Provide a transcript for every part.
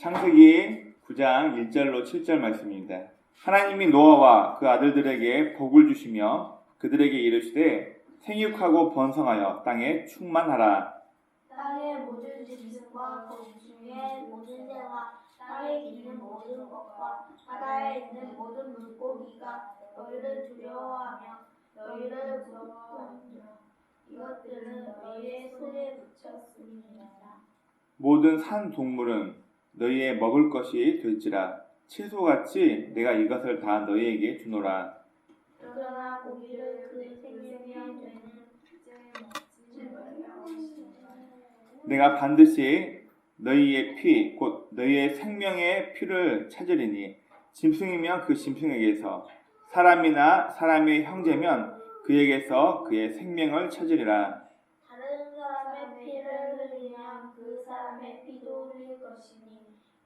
창세기 9장 1절로 7절 말씀입니다. 하나님이 노아와 그 아들들에게 복을 주시며 그들에게 이르시되 생육하고 번성하여 땅에 충만하라. 땅의 모든 짐승과 그 중에 모든 새와 땅에 기는 모든 것과 바다에 있는 모든 물고기가 너희를 두려워하며 너희를 부럽고하며 이것들은 너희의 손에 붙였음이니라. 모든 산 동물은 너희의 먹을 것이 될지라. 채소같이 내가 이것을 다 너희에게 주노라. 그러나 고기를 그 생명이 되는 먹지 말라. 내가 반드시 너희의 피, 곧 너희의 생명의 피를 찾으리니 짐승이면 그 짐승에게서, 사람이나 사람의 형제면 그에게서 그의 생명을 찾으리라. 다른 사람의 피를 흘리면 그 사람의 피도 흘릴 것이니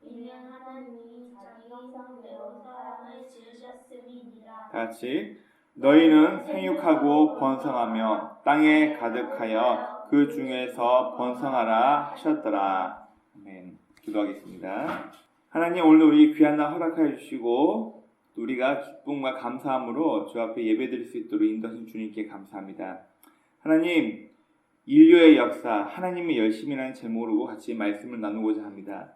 이는 하나님이 자기 형상대로 사람을 지으셨음이니라. 같이 너희는 생육하고 번성하며 땅에 가득하여 그 중에서 번성하라 하셨더라. 아멘. 기도하겠습니다. 하나님, 오늘 우리 귀한 날 허락하여 주시고 우리가 기쁨과 감사함으로 주 앞에 예배드릴 수 있도록 인도하신 주님께 감사합니다. 하나님, 인류의 역사, 하나님의 열심이라는 제목으로 같이 말씀을 나누고자 합니다.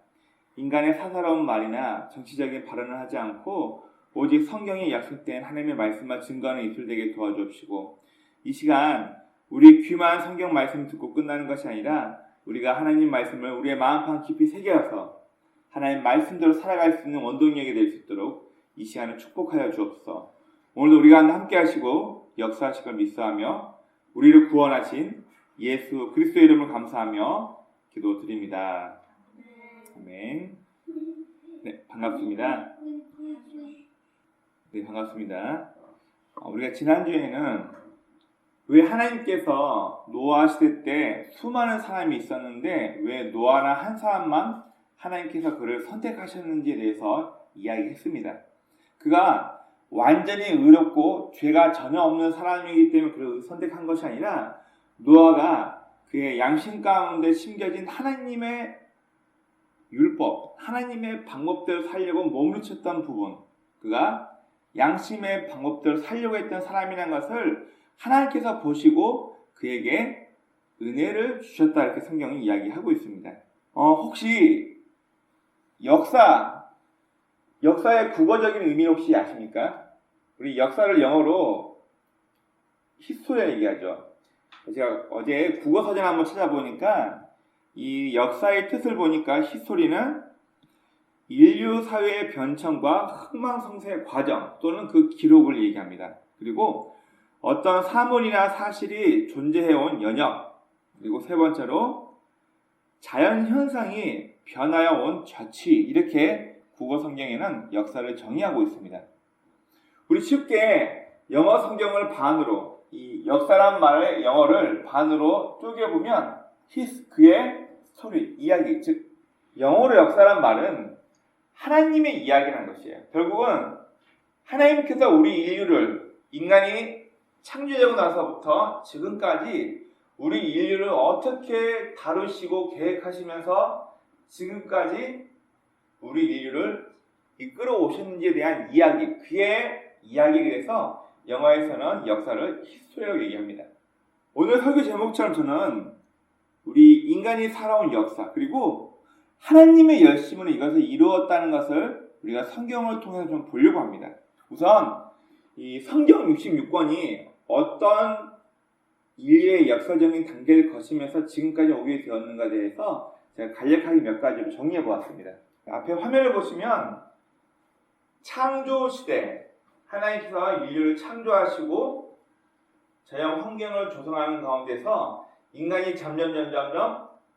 인간의 사사로운 말이나 정치적인 발언을 하지 않고 오직 성경에 약속된 하나님의 말씀만 증거하는 이틀 되게 도와주옵시고, 이 시간 우리 귀만 성경 말씀 듣고 끝나는 것이 아니라 우리가 하나님 말씀을 우리의 마음판 깊이 새겨서 하나님 말씀대로 살아갈 수 있는 원동력이 될 수 있도록 이 시간을 축복하여 주옵소서. 오늘도 우리가 함께 하시고 역사하실 걸 믿사하며 우리를 구원하신 예수 그리스도의 이름을 감사하며 기도드립니다. 아멘. 네, 반갑습니다. 네, 반갑습니다. 우리가 지난주에는 왜 하나님께서 노아 시대 때 수많은 사람이 있었는데 왜 노아나 한 사람만 하나님께서 그를 선택하셨는지에 대해서 이야기했습니다. 그가 완전히 의롭고 죄가 전혀 없는 사람이기 때문에 그를 선택한 것이 아니라 노아가 그의 양심 가운데 심겨진 하나님의 율법, 하나님의 방법대로 살려고 몸부림쳤던 부분, 그가 양심의 방법대로 살려고 했던 사람이라는 것을 하나님께서 보시고 그에게 은혜를 주셨다, 이렇게 성경이 이야기하고 있습니다. 혹시 역사의 국어적인 의미 혹시 아십니까? 우리 역사를 영어로 히스토리아 얘기하죠. 제가 어제 국어사전 한번 찾아보니까 이 역사의 뜻을 보니까 히스토리는 인류 사회의 변천과 흥망성쇠의 과정 또는 그 기록을 얘기합니다. 그리고 어떤 사물이나 사실이 존재해온 연역, 그리고 세 번째로 자연 현상이 변하여 온 좌치, 이렇게 국어 성경에는 역사를 정의하고 있습니다. 우리 쉽게 영어 성경을 반으로, 이 역사란 말의 영어를 반으로 쪼개보면 그의 스토리, 이야기, 즉 영어로 역사란 말은 하나님의 이야기라는 것이에요. 결국은 하나님께서 우리 인류를, 인간이 창조되고 나서부터 지금까지 우리 인류를 어떻게 다루시고 계획하시면서 지금까지 우리 인류를 이끌어 오셨는지에 대한 이야기, 그의 이야기에 대해서 영어에서는 역사를 히스토리라고 얘기합니다. 오늘 설교 제목처럼 저는 우리 인간이 살아온 역사, 그리고 하나님의 열심으로 이것을 이루었다는 것을 우리가 성경을 통해서 좀 보려고 합니다. 우선 이 성경 66권이 어떤 인류의 역사적인 단계를 거치면서 지금까지 오게 되었는가에 대해서 제가 간략하게 몇 가지로 정리해 보았습니다. 앞에 화면을 보시면 창조 시대, 하나님께서 인류를 창조하시고 자연 환경을 조성하는 가운데서 인간이 점점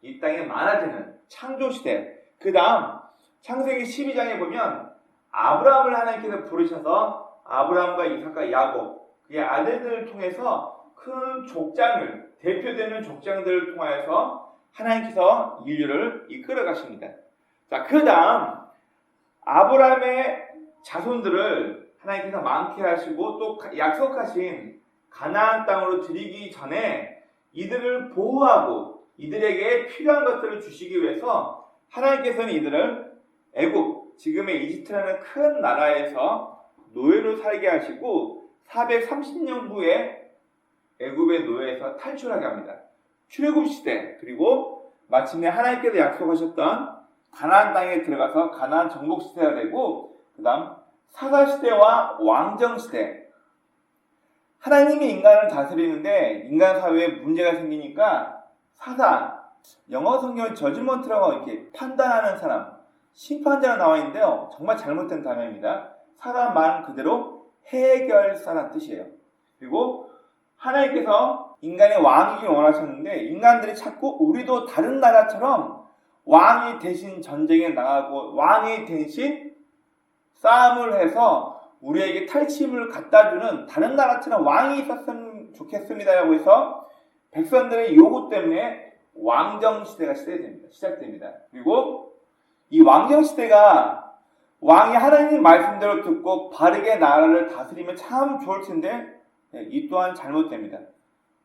이 땅에 많아지는 창조 시대. 그 다음 창세기 12장에 보면 아브라함을 하나님께서 부르셔서 아브라함과 이삭과 야곱, 그의 아들들을 통해서 큰 족장을, 대표되는 족장들을 통하여서 하나님께서 인류를 이끌어 가십니다. 자, 그 다음 아브라함의 자손들을 하나님께서 많게 하시고 또 약속하신 가나안 땅으로 들이기 전에 이들을 보호하고 이들에게 필요한 것들을 주시기 위해서 하나님께서는 이들을 애굽, 지금의 이집트라는 큰 나라에서 노예로 살게 하시고 430년 후에 애굽의 노예에서 탈출하게 합니다. 출애굽 시대, 그리고 마침내 하나님께서 약속하셨던 가나안 땅에 들어가서 가나안 정복 시대가 되고, 그 다음 사사 시대와 왕정 시대. 하나님이 인간을 다스리는데 인간 사회에 문제가 생기니까 사사, 영어 성경에 저지먼트라고 이렇게 판단하는 사람, 심판자가 나와 있는데요. 정말 잘못된 단어입니다. 사사 말 그대로 해결사라는 뜻이에요. 그리고 하나님께서 인간의 왕이길 원하셨는데 인간들이 자꾸 우리도 다른 나라처럼 왕이 대신 전쟁에 나가고 왕이 대신 싸움을 해서 우리에게 탈취물을 갖다주는 다른 나라처럼 왕이 있었으면 좋겠습니다라고 해서 백성들의 요구 때문에 왕정시대가 시작됩니다. 그리고 이 왕정시대가 왕이 하나님 말씀대로 듣고 바르게 나라를 다스리면 참 좋을 텐데 이 또한 잘못됩니다.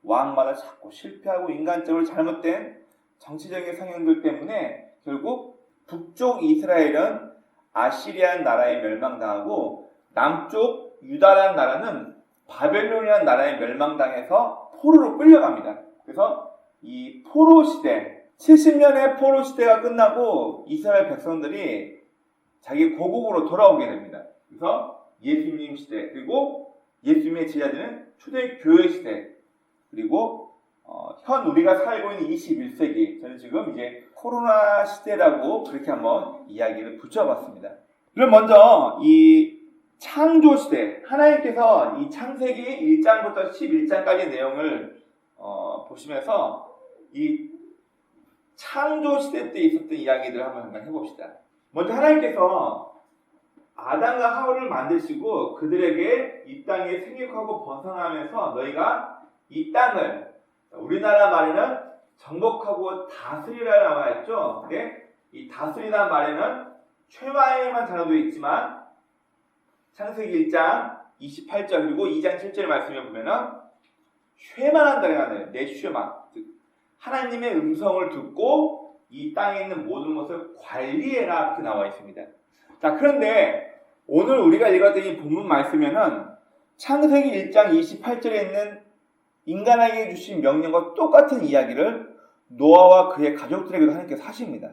왕마다 자꾸 실패하고 인간적으로 잘못된 정치적인 성향들 때문에 결국 북쪽 이스라엘은 아시리안 나라에 멸망당하고 남쪽 유다라는 나라는 바벨론이라는 나라에 멸망당해서 포로로 끌려갑니다. 그래서 이 포로 시대, 70년의 포로 시대가 끝나고 이스라엘 백성들이 자기 고국으로 돌아오게 됩니다. 그래서 예수님 시대, 그리고 예수님의 제자들은 초대교회 시대, 그리고 현 우리가 살고 있는 21세기, 저는 지금 이제 코로나 시대라고 그렇게 한번 이야기를 붙여봤습니다. 그럼 먼저 이 창조 시대, 하나님께서 이 창세기 1장부터 11장까지 내용을 보시면서 이 창조 시대 때 있었던 이야기들을 한번 해봅시다. 먼저 하나님께서 아담과 하울을 만드시고 그들에게 이 땅에 생육하고 번성하면서 너희가 이 땅을, 우리나라 말에는 정복하고 다스리라 나와 있죠. 근데 이 다스리란 말에는 최마에만 단어도 있지만 창세기 1장 28절 그리고 2장 7절 말씀에 보면은 쉐만한다는 단어예요. 내 쉐만, 즉 하나님의 음성을 듣고 이 땅에 있는 모든 것을 관리해라 이렇게 나와 있습니다. 자, 그런데 오늘 우리가 읽었던 이 본문 말씀에는 창세기 1장 28절에 있는 인간에게 주신 명령과 똑같은 이야기를 노아와 그의 가족들에게도 하나님께서 하십니다.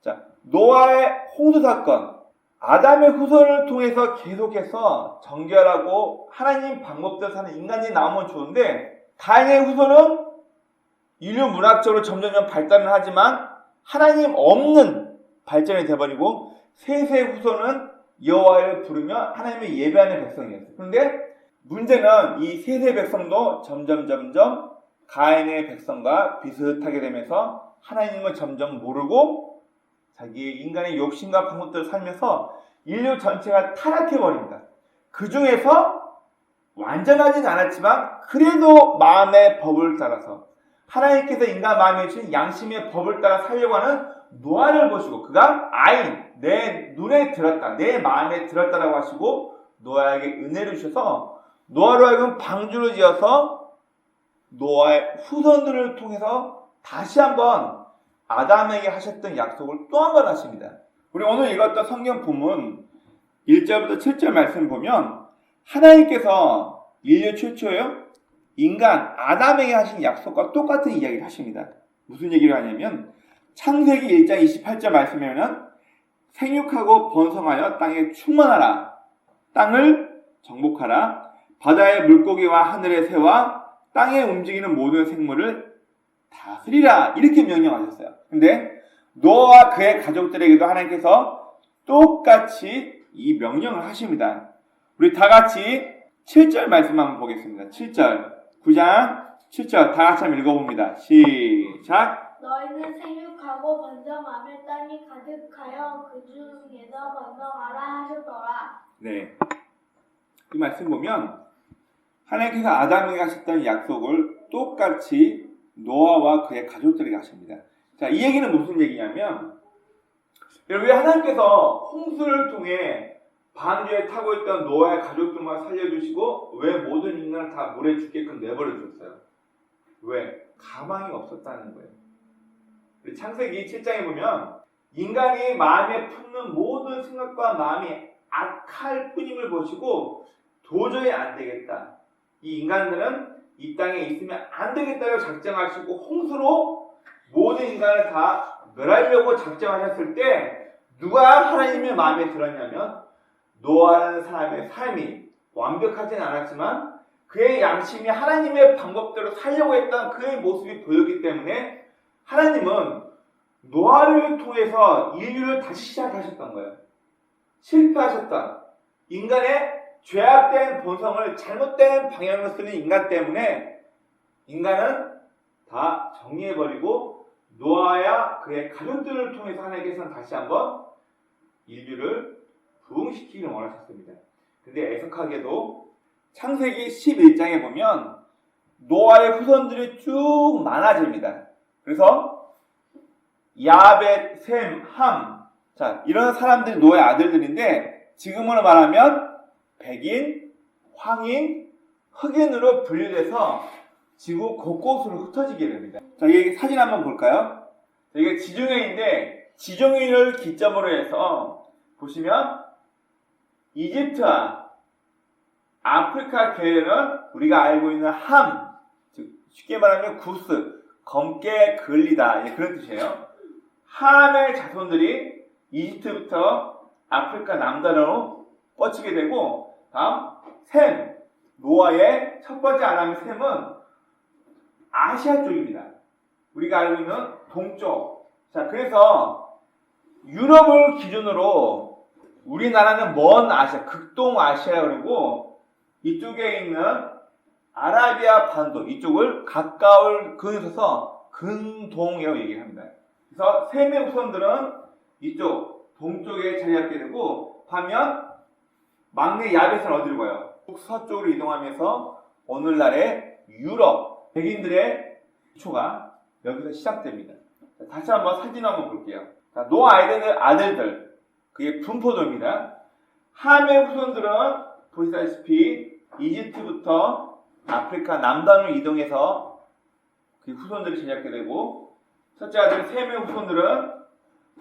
자, 노아의 홍수 사건, 아담의 후손을 통해서 계속해서 정결하고 하나님 방법대로 사는 인간이 나오면 좋은데 가인의 후손은 인류 문학적으로 점점 발달을 하지만 하나님 없는 발전이 되어버리고 셋의 후손은 여호와를 부르며 하나님의 예배하는 백성이었어요. 그런데 문제는 이 셋의 백성도 점점 가인의 백성과 비슷하게 되면서 하나님을 점점 모르고 자기 인간의 욕심과 방법대로 살면서 인류 전체가 타락해버립니다. 그 중에서 완전하진 않았지만 그래도 마음의 법을 따라서 하나님께서 인간 마음에 주신 양심의 법을 따라 살려고 하는 노아를 보시고 그가 아인, 내 눈에 들었다, 내 마음에 들었다라고 하시고 노아에게 은혜를 주셔서 노아로 하여금 방주를 지어서 노아의 후손들을 통해서 다시 한번 아담에게 하셨던 약속을 또 한 번 하십니다. 우리 오늘 읽었던 성경 본문 1절부터 7절 말씀 보면 하나님께서 인류 최초요 인간 아담에게 하신 약속과 똑같은 이야기를 하십니다. 무슨 얘기를 하냐면 창세기 1장 28절 말씀에는 생육하고 번성하여 땅에 충만하라, 땅을 정복하라, 바다의 물고기와 하늘의 새와 땅에 움직이는 모든 생물을 다스리라 이렇게 명령하셨어요. 근데 노아와 그의 가족들에게도 하나님께서 똑같이 이 명령을 하십니다. 우리 다 같이 7절 말씀 한번 보겠습니다. 7절 9장 7절 다 같이 한번 읽어봅니다. 시작. 너희는 생육하고 번성하며 땅이 가득하여 그 중에서 번성하라 하셨더라. 네, 이 말씀 보면 하나님께서 아담에게 하셨던 약속을 똑같이 노아와 그의 가족들에게 하십니다. 자, 이 얘기는 무슨 얘기냐면 왜 하나님께서 홍수를 통해 방주에 타고 있던 노아의 가족들만 살려주시고 왜 모든 인간을 다 물에 죽게끔 내버려 주셨어요? 왜? 가망이 없었다는 거예요. 창세기 7장에 보면 인간이 마음에 품는 모든 생각과 마음이 악할 뿐임을 보시고 도저히 안 되겠다. 이 인간들은 이 땅에 있으면 안 되겠다고 작정하시고 홍수로 모든 인간을 다 멸하려고 작정하셨을 때 누가 하나님의 마음에 들었냐면 노아라는 사람의 삶이 완벽하진 않았지만 그의 양심이 하나님의 방법대로 살려고 했던 그의 모습이 보였기 때문에 하나님은 노아를 통해서 인류를 다시 시작하셨던 거예요. 실패하셨다. 인간의 죄악된 본성을 잘못된 방향으로 쓰는 인간 때문에 인간은 다 정리해버리고 노아야 그의 가족들을 통해서 하나님께서는 다시 한번 인류를 부흥시키기를 원하셨습니다. 근데 애석하게도 창세기 11장에 보면 노아의 후손들이 쭉 많아집니다. 그래서 야벳, 셈, 함, 자 이런 사람들이 노아의 아들들인데 지금으로 말하면 백인, 황인, 흑인으로 분류돼서 지구 곳곳으로 흩어지게 됩니다. 자, 이게 사진 한번 볼까요? 이게 지중해인데 지중해를 기점으로 해서 보시면 이집트와 아프리카 계열은 우리가 알고 있는 함, 즉 쉽게 말하면 구스, 검게 걸리다 그런 뜻이에요. 함의 자손들이 이집트부터 아프리카 남단으로 뻗치게 되고 다음 셈, 노아의 첫 번째 아담의 셈은 아시아 쪽입니다. 우리가 알고 있는 동쪽. 자, 그래서 유럽을 기준으로 우리나라는 먼 아시아, 극동 아시아 그리고 이쪽에 있는 아라비아 반도 이쪽을 가까울 근서서 근동이라고 얘기를 합니다. 그래서 셈의 후손들은 이쪽 동쪽에 자리 잡게 되고 반면 막내 야벳은 어디로 가요? 북서쪽으로 이동하면서 오늘날의 유럽 백인들의 기초가 여기서 시작됩니다. 자, 다시 한번 사진 한번 볼게요. 자, 노아 아들들 그게 분포도입니다. 함의 후손들은 보시다시피 이집트부터 아프리카 남단으로 이동해서 그 후손들이 제작하게 되고 첫째 아들 셈의 후손들은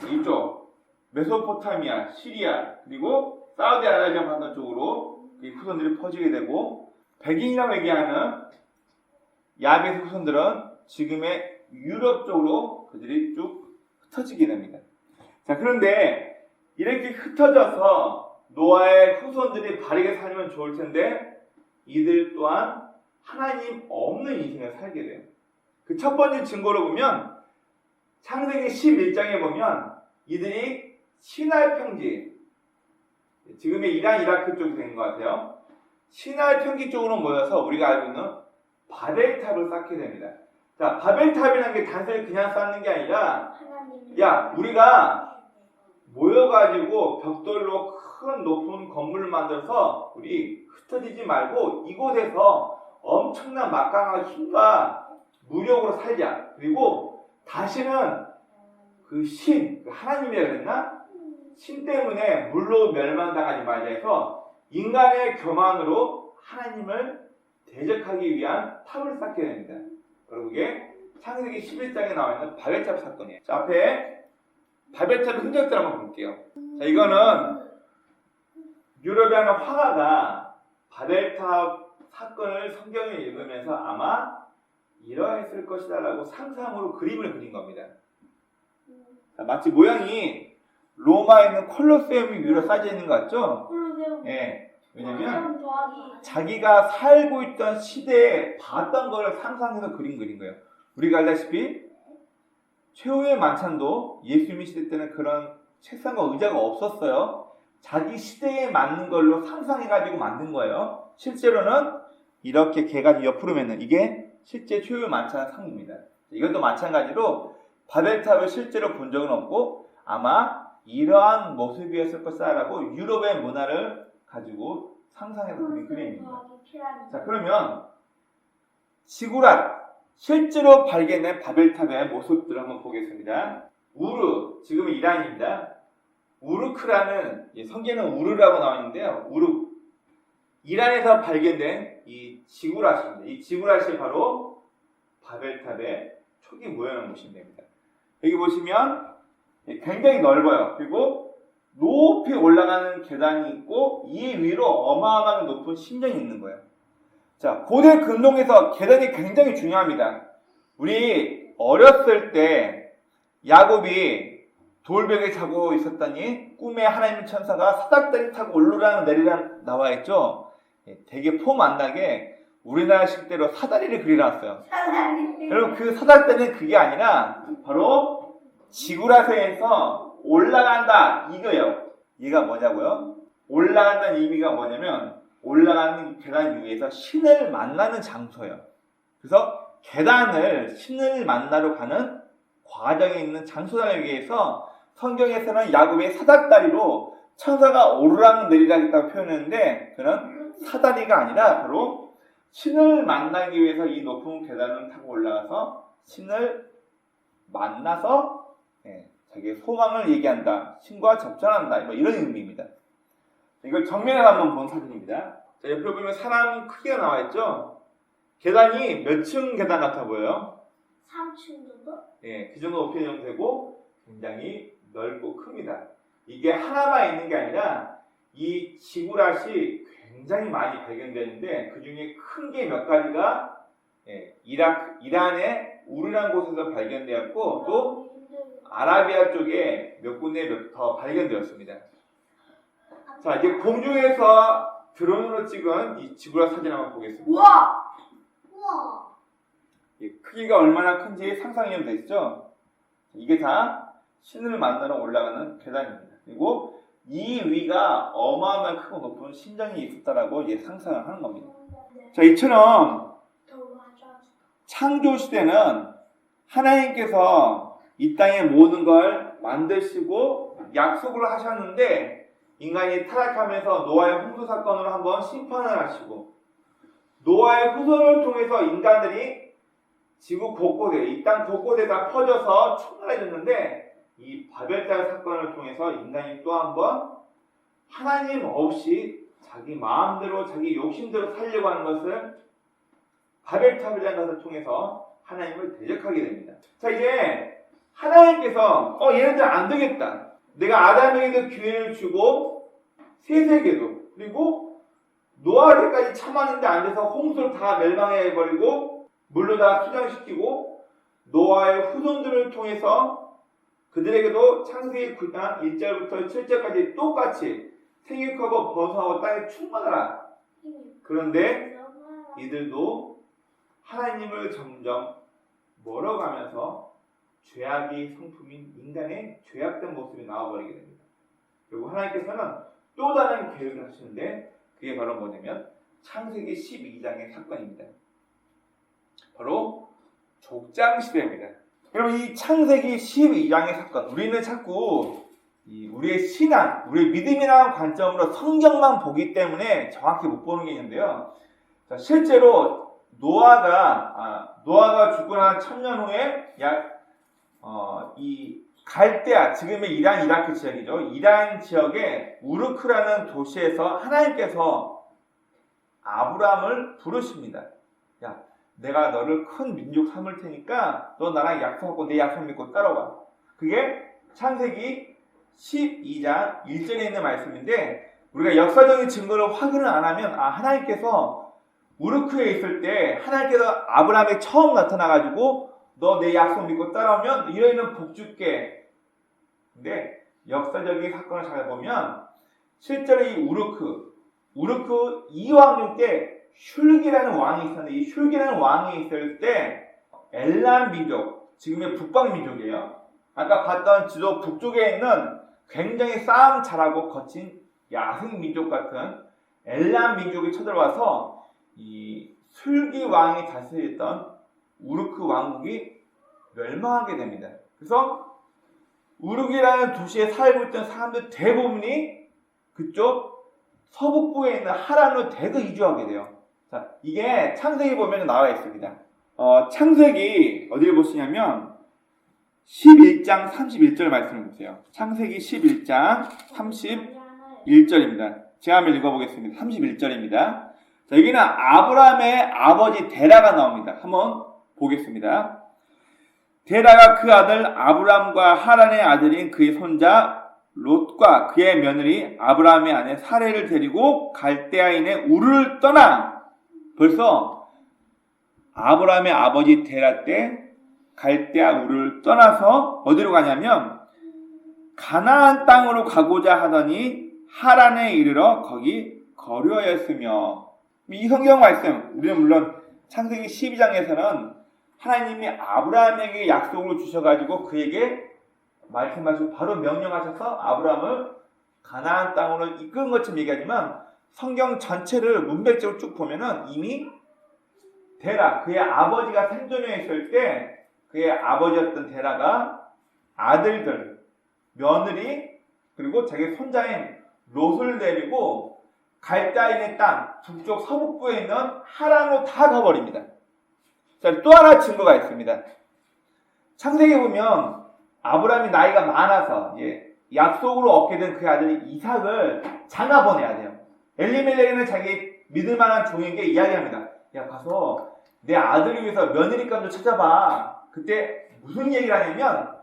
이쪽 메소포타미아, 시리아 그리고 사우디아라비아 반도 쪽으로 그 후손들이 퍼지게 되고 백인이라고 얘기하는 야벳의 후손들은 지금의 유럽 쪽으로 그들이 쭉 흩어지게 됩니다. 자, 그런데 이렇게 흩어져서 노아의 후손들이 바르게 살면 좋을 텐데 이들 또한 하나님 없는 인생을 살게 돼요. 그 첫 번째 증거로 보면 창세기 11장에 보면 이들이 시날 평지, 지금의 이란 이라크 쪽이 된 것 같아요. 시날 평지 쪽으로 모여서 우리가 알고 있는 바벨탑을 쌓게 됩니다. 자, 바벨탑이라는 게 단순히 그냥 쌓는 게 아니라 야, 우리가 모여가지고 벽돌로 큰 높은 건물을 만들어서 우리 흩어지지 말고 이곳에서 엄청난 막강한 힘과 무력으로 살자. 그리고 다시는 그 신, 하나님이라 그랬나? 신 때문에 물로 멸망당하지 말자 해서 인간의 교만으로 하나님을 대적하기 위한 탑을 쌓게 됩니다. 그리고 그게 창세기 11장에 나와 있는 바벨탑 사건이에요. 자, 앞에 바벨탑의 흔적들 한번 볼게요. 자, 이거는 유럽의 하는 화가가 바벨탑 사건을 성경에 읽으면서 아마 이러했을 것이다 라고 상상으로 그림을 그린 겁니다. 자, 마치 모양이 로마에 있는 콜로세움이 위로 쌓여 있는 것 같죠? 예. 왜냐면 자기가 살고 있던 시대에 봤던 거를 상상해서 그린 거예요. 우리가 알다시피 최후의 만찬도 예수님 시대 때는 그런 책상과 의자가 없었어요. 자기 시대에 맞는 걸로 상상해가지고 만든 거예요. 실제로는 이렇게 개가 옆으로 맺는 이게 실제 최후의 만찬 상입니다. 이것도 마찬가지로 바벨탑을 실제로 본 적은 없고 아마 이러한 모습이었을 것이라고 유럽의 문화를 가지고 상상해서 그린 그림입니다. 자, 그러면 지구랏 실제로 발견된 바벨탑의 모습들을 한번 보겠습니다. 우르, 지금은 이란입니다. 우르크라는 성경에는 우르라고 나와 있는데요. 우르, 이란에서 발견된 이 지구랏입니다. 이 지구랏이 바로 바벨탑의 초기 모형을 보시면 됩니다. 여기 보시면 굉장히 넓어요. 그리고 높이 올라가는 계단이 있고 이 위로 어마어마하게 높은 신전이 있는 거예요. 자, 고대 근동에서 계단이 굉장히 중요합니다. 우리 어렸을 때 야곱이 돌벽에 자고 있었더니 꿈에 하나님의 천사가 사닥다리 타고 오르락 내리락 나와 있죠. 되게 폼 안 나게 우리나라 식대로 사다리를 그려놨어요. 여러분 그 사닥다리는 그게 아니라 바로 지구라세에서 올라간다 이거예요. 얘가 뭐냐고요? 올라간다는 의미가 뭐냐면 올라가는 계단 위에서 신을 만나는 장소예요. 그래서 계단을 신을 만나러 가는 과정에 있는 장소를 위해서 성경에서는 야곱의 사닥다리로 천사가 오르락 내리락 있다고 표현했는데 그는 사다리가 아니라 바로 신을 만나기 위해서 이 높은 계단을 타고 올라가서 신을 만나서 자기의 소망을 얘기한다. 신과 접전한다. 뭐 이런 의미입니다. 이걸 정면에서 한번 본 사진입니다. 자, 옆에 보면 사람 크기가 나와 있죠? 계단이 몇 층 계단 같아 보여요? 3층 정도? 예, 그 정도 높이 되고 굉장히 넓고 큽니다. 이게 하나만 있는 게 아니라 이 지구라시 굉장히 많이 발견되는데 그 중에 큰 게 몇 가지가 이란의 우르란 곳에서 발견되었고 또 아라비아 쪽에 몇 군데 더 발견되었습니다. 자, 이제 공중에서 드론으로 찍은 이 지구라 사진 한번 보겠습니다. 우와! 크기가 얼마나 큰지 상상이 되시죠? 이게 다 신을 만나러 올라가는 계단입니다. 그리고 이 위가 어마어마하게 크고 높은 신전이 있었다라고 이제 상상을 하는 겁니다. 자, 이처럼 창조 시대는 하나님께서 이 땅의 모든 걸 만드시고 약속을 하셨는데 인간이 타락하면서 노아의 홍수 사건으로 한번 심판을 하시고 노아의 후손을 통해서 인간들이 지구 곳곳에 이 땅 곳곳에 다 퍼져서 충만해졌는데 이 바벨탑 사건을 통해서 인간이 또 한번 하나님 없이 자기 마음대로 자기 욕심대로 살려고 하는 것을 바벨탑이라는 것을 통해서 하나님을 대적하게 됩니다. 자, 이제 하나님께서 얘네들 안 되겠다. 내가 아담에게도 기회를 주고 셋에게도 그리고 노아에까지 참았는데 안 돼서 홍수를 다 멸망해버리고 물로 다 수장시키고 노아의 후손들을 통해서 그들에게도 창세기 9장 1절부터 7절까지 똑같이 생육하고 번성하고 땅에 충만하라. 그런데 이들도 하나님을 점점 멀어가면서 죄악이 성품인 인간의 죄악된 모습이 나와버리게 됩니다. 그리고 하나님께서는 또 다른 계획을 하시는데 그게 바로 뭐냐면 창세기 12장의 사건입니다. 바로 족장시대입니다. 여러분 이 창세기 12장의 사건 우리는 자꾸 우리의 신앙, 우리의 믿음이라는 관점으로 성경만 보기 때문에 정확히 못 보는 게 있는데요. 자, 실제로 노아가 죽고 난 1000년 후에 이 갈대아, 지금의 이란 이라크 지역이죠. 이란 지역의 우르크라는 도시에서 하나님께서 아브라함을 부르십니다. 야, 내가 너를 큰 민족 삼을 테니까 너 나랑 약속하고 내 약속 믿고 따라와. 그게 창세기 12장 1절에 있는 말씀인데 우리가 역사적인 증거를 확인을 안 하면 하나님께서 우르크에 있을 때 하나님께서 아브라함에 처음 나타나가지고 너 내 약속 믿고 따라오면 이러이러한 복 줄게. 근데 역사적인 사건을 잘 보면 실제로 이 우르크 이왕육 때 슐기라는 왕이 있었는데 이 슐기라는 왕이 있을 때 엘람 민족, 지금의 북방 민족이에요. 아까 봤던 지도 북쪽에 있는 굉장히 싸움 잘하고 거친 야생 민족 같은 엘람 민족이 쳐들어와서 이 슐기 왕이 다스렸던 우르크 왕국이 멸망하게 됩니다. 그래서 우르기라는 도시에 살고 있던 사람들 대부분이 그쪽 서북부에 있는 하란으로 대거 이주하게 돼요. 자, 이게 창세기 보면 나와 있습니다. 창세기 어디를 보시냐면 11장 31절 말씀을 보세요. 창세기 11장 31절입니다. 제가 한번 읽어보겠습니다. 31절입니다. 자, 여기는 아브라함의 아버지 데라가 나옵니다. 한번 보겠습니다. 데라가 그 아들 아브람과 하란의 아들인 그의 손자 롯과 그의 며느리 아브람의 아내 사레를 데리고 갈대아인의 우르를 떠나 벌써 아브람의 아버지 데라 때 갈대아 우르를 떠나서 어디로 가냐면 가나안 땅으로 가고자 하더니 하란에 이르러 거기 거류하였으며 이 성경 말씀 우리는 물론 창세기 12장에서는 하나님이 아브라함에게 약속을 주셔가지고 그에게 말씀하시고 바로 명령하셔서 아브라함을 가나안 땅으로 이끈 것처럼 얘기하지만 성경 전체를 문맥적으로 쭉 보면은 이미 데라 그의 아버지가 생존해 있을 때 그의 아버지였던 데라가 아들들 며느리 그리고 자기 손자인 롯을 데리고 갈대아인의 땅 북쪽 서북부에 있는 하란으로 다 가버립니다. 자, 또 하나 증거가 있습니다. 창세기 보면 아브라함이 나이가 많아서 약속으로 얻게 된 그 아들 이삭을 장가 보내야 돼요. 엘리멜렉은 자기 믿을 만한 종에게 이야기합니다. 야, 가서 내 아들을 위해서 며느리감 좀 찾아봐. 그때 무슨 얘기를 하냐면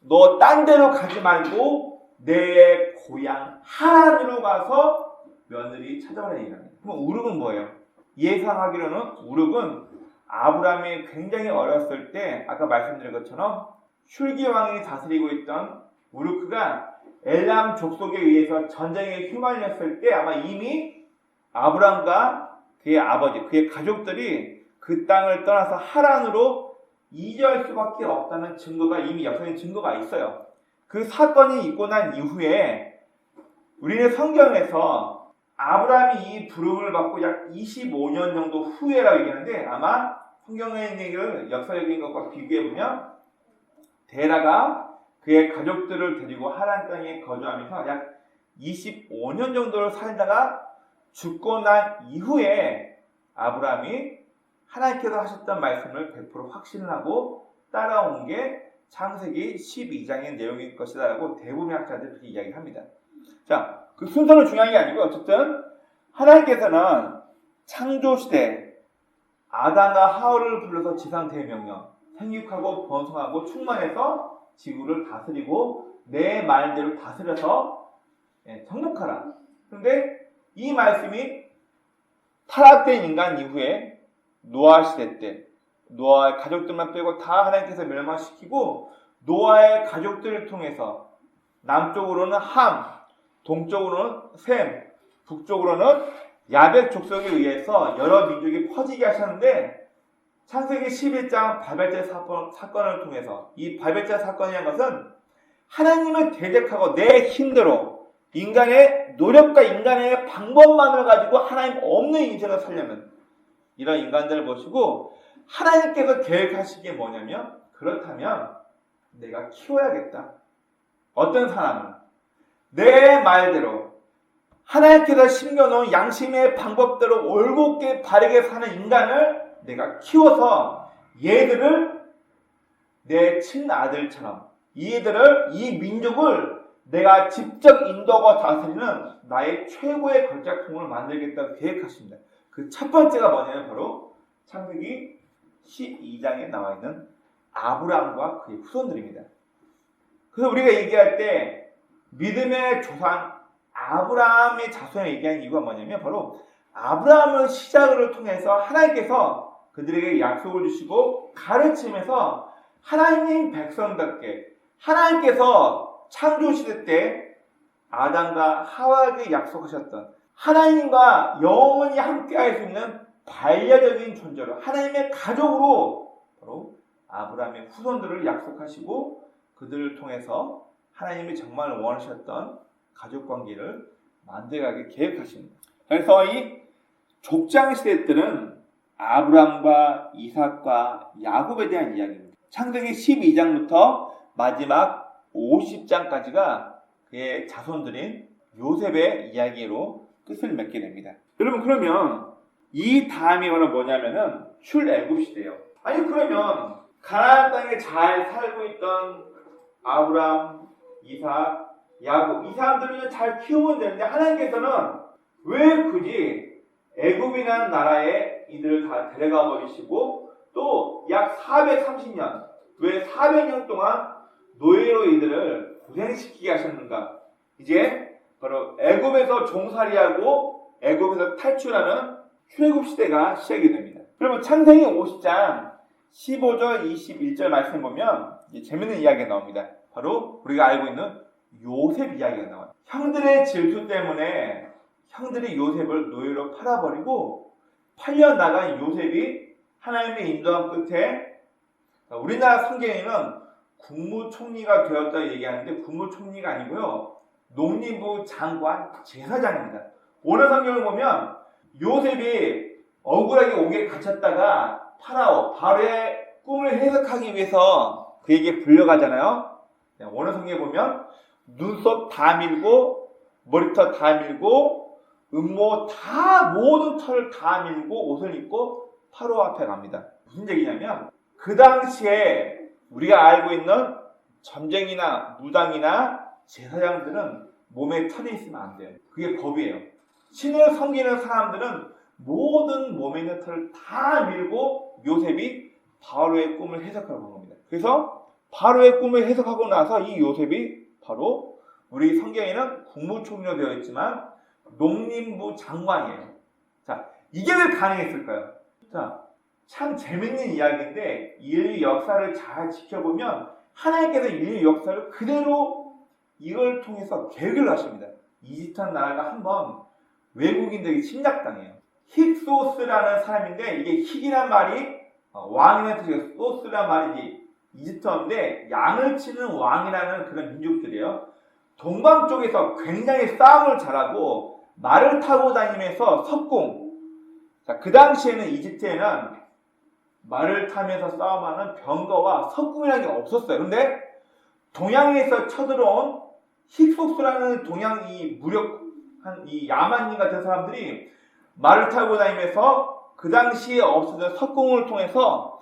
너 딴 데로 가지 말고 내 고향 하란으로 가서 며느리 찾아오라는 얘기합니다. 그럼 우르크는 뭐예요? 예상하기로는 우르크는 아브라함이 굉장히 어렸을 때 아까 말씀드린 것처럼 슐기 왕이 다스리고 있던 우르크가 엘람 족속에 의해서 전쟁에 휘말렸을 때 아마 이미 아브라함과 그의 아버지, 그의 가족들이 그 땅을 떠나서 하란으로 이주할 수밖에 없다는 증거가 이미 역사적인 증거가 있어요. 그 사건이 있고 난 이후에 우리는 성경에서 아브라함이 이 부름을 받고 약 25년 정도 후에라고 얘기하는데 아마 성경의 얘기를 역사적인 것과 비교해보면 데라가 그의 가족들을 데리고 하란 땅에 거주하면서 약 25년 정도를 살다가 죽고 난 이후에 아브라함이 하나님께서 하셨던 말씀을 100% 확신을 하고 따라온 게 창세기 12장의 내용일 것이다라고 대부분의 학자들이 그렇게 이야기합니다. 자, 그 순서는 중요한 게 아니고 어쨌든 하나님께서는 창조시대 아담과 하와를 불러서 지상 대명령 생육하고 번성하고 충만해서 지구를 다스리고 내 말대로 다스려서 정복하라. 그런데 이 말씀이 타락된 인간 이후에 노아 시대 때 노아의 가족들만 빼고 다 하나님께서 멸망시키고 노아의 가족들을 통해서 남쪽으로는 함, 동쪽으로는 셈, 북쪽으로는 야벳 족속에 의해서 여러 민족이 퍼지게 하셨는데 창세기 11장 바벨탑 사건을 통해서 이 바벨탑 사건이라는 것은 하나님을 대적하고 내 힘대로 인간의 노력과 인간의 방법만을 가지고 하나님 없는 인생을 살려면 이런 인간들을 보시고 하나님께서 계획하신 게 뭐냐면 그렇다면 내가 키워야겠다. 어떤 사람은 내 말대로 하나님께서 심겨놓은 양심의 방법대로 올곧게 바르게 사는 인간을 내가 키워서 얘들을 내 친아들처럼 이 민족을 내가 직접 인도하고 다스리는 나의 최고의 걸작품을 만들겠다고 계획하십니다. 그 첫 번째가 뭐냐면 바로 창세기 12장에 나와 있는 아브라함과 그의 후손들입니다. 그래서 우리가 얘기할 때 믿음의 조상 아브라함의 자손을 얘기하는 이유가 뭐냐면 바로 아브라함의 시작을 통해서 하나님께서 그들에게 약속을 주시고 가르치면서 하나님 백성답게 하나님께서 창조시대 때 아담과 하와에게 약속하셨던 하나님과 영원히 함께할 수 있는 반려적인 존재로 하나님의 가족으로 바로 아브라함의 후손들을 약속하시고 그들을 통해서 하나님이 정말 원하셨던 가족관계를 만들어가게 계획하십니다. 그래서 이 족장시대 때는 아브라함과 이삭과 야곱에 대한 이야기입니다. 창세기 12장부터 마지막 50장까지가 그의 자손들인 요셉의 이야기로 끝을 맺게 됩니다. 여러분 그러면 이 다음이 뭐냐면은 출애굽시대예요. 아니 그러면 가나안 땅에 잘 살고 있던 아브라함, 이삭, 야곱 이 사람들을 잘 키우면 되는데 하나님께서는 왜 굳이 애굽이라는 나라에 이들을 다 데려가 버리시고 또 약 430년 왜 400년 동안 노예로 이들을 고생시키게 하셨는가? 이제 바로 애굽에서 종살이하고 애굽에서 탈출하는 출애굽 시대가 시작이 됩니다. 그러면 창세기 50장 15절 21절 말씀 보면 재밌는 이야기가 나옵니다. 바로 우리가 알고 있는 요셉 이야기가 나와요. 형들의 질투 때문에 형들이 요셉을 노예로 팔아버리고 8년 나간 요셉이 하나님의 인도한 끝에 우리나라 성경에는 국무총리가 되었다 얘기하는데 국무총리가 아니고요. 농림부 장관 제사장입니다. 오늘 성경을 보면 요셉이 억울하게 옥에 갇혔다가 바로의 꿈을 해석하기 위해서 그에게 불려가잖아요. 오늘 성경에 보면 눈썹 다 밀고 머리털 다 밀고 음모 다 모든 털을 다 밀고 옷을 입고 파로 앞에 갑니다. 무슨 얘기냐면 그 당시에 우리가 알고 있는 점쟁이나 무당이나 제사장들은 몸에 털이 있으면 안 돼요. 그게 법이에요. 신을 섬기는 사람들은 모든 몸에 있는 털을 다 밀고 요셉이 바로의 꿈을 해석하고 온 겁니다. 그래서 바로의 꿈을 해석하고 나서 이 요셉이 바로 우리 성경에는 국무총리로 되어 있지만 농림부 장관이에요. 자, 이게 왜 가능했을까요? 자, 참 재밌는 이야기인데 인류 역사를 잘 지켜보면 하나님께서 인류 역사를 그대로 이걸 통해서 계획을 하십니다. 이집트라는 나라가 한번 외국인들에게 침략당해요. 힉소스라는 사람인데 이게 힉이란 말이 왕이라는 뜻이고 소스란 말이 이집트어인데 양을 치는 왕이라는 그런 민족들이에요. 동방 쪽에서 굉장히 싸움을 잘하고 말을 타고 다니면서 석궁. 자, 그 당시에는 이집트에는 말을 타면서 싸움하는 병거와 석궁이라는 게 없었어요. 그런데 동양에서 쳐들어온 힉소스라는 동양 이 무력한 이 야만인 같은 사람들이 말을 타고 다니면서 그 당시에 없었던 석궁을 통해서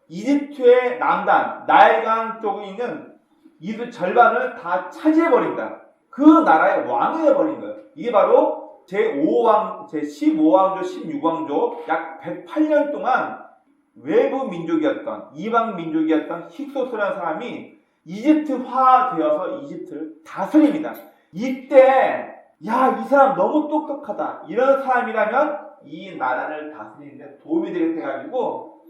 이집트의 남단 나일강 쪽에 있는 이집트 절반을 다 차지해버린다. 그 나라의 왕이 되어버린 거예요. 이게 바로 제15왕조, 16왕조 약 108년 동안 외부 민족이었던 이방 민족이었던 힉소스라는 사람이 이집트화 되어서 이집트를 다스립니다. 이때 이 사람 너무 똑똑하다. 이런 사람이라면 이 나라를 다스리는데 도움이 되겠다 해가지고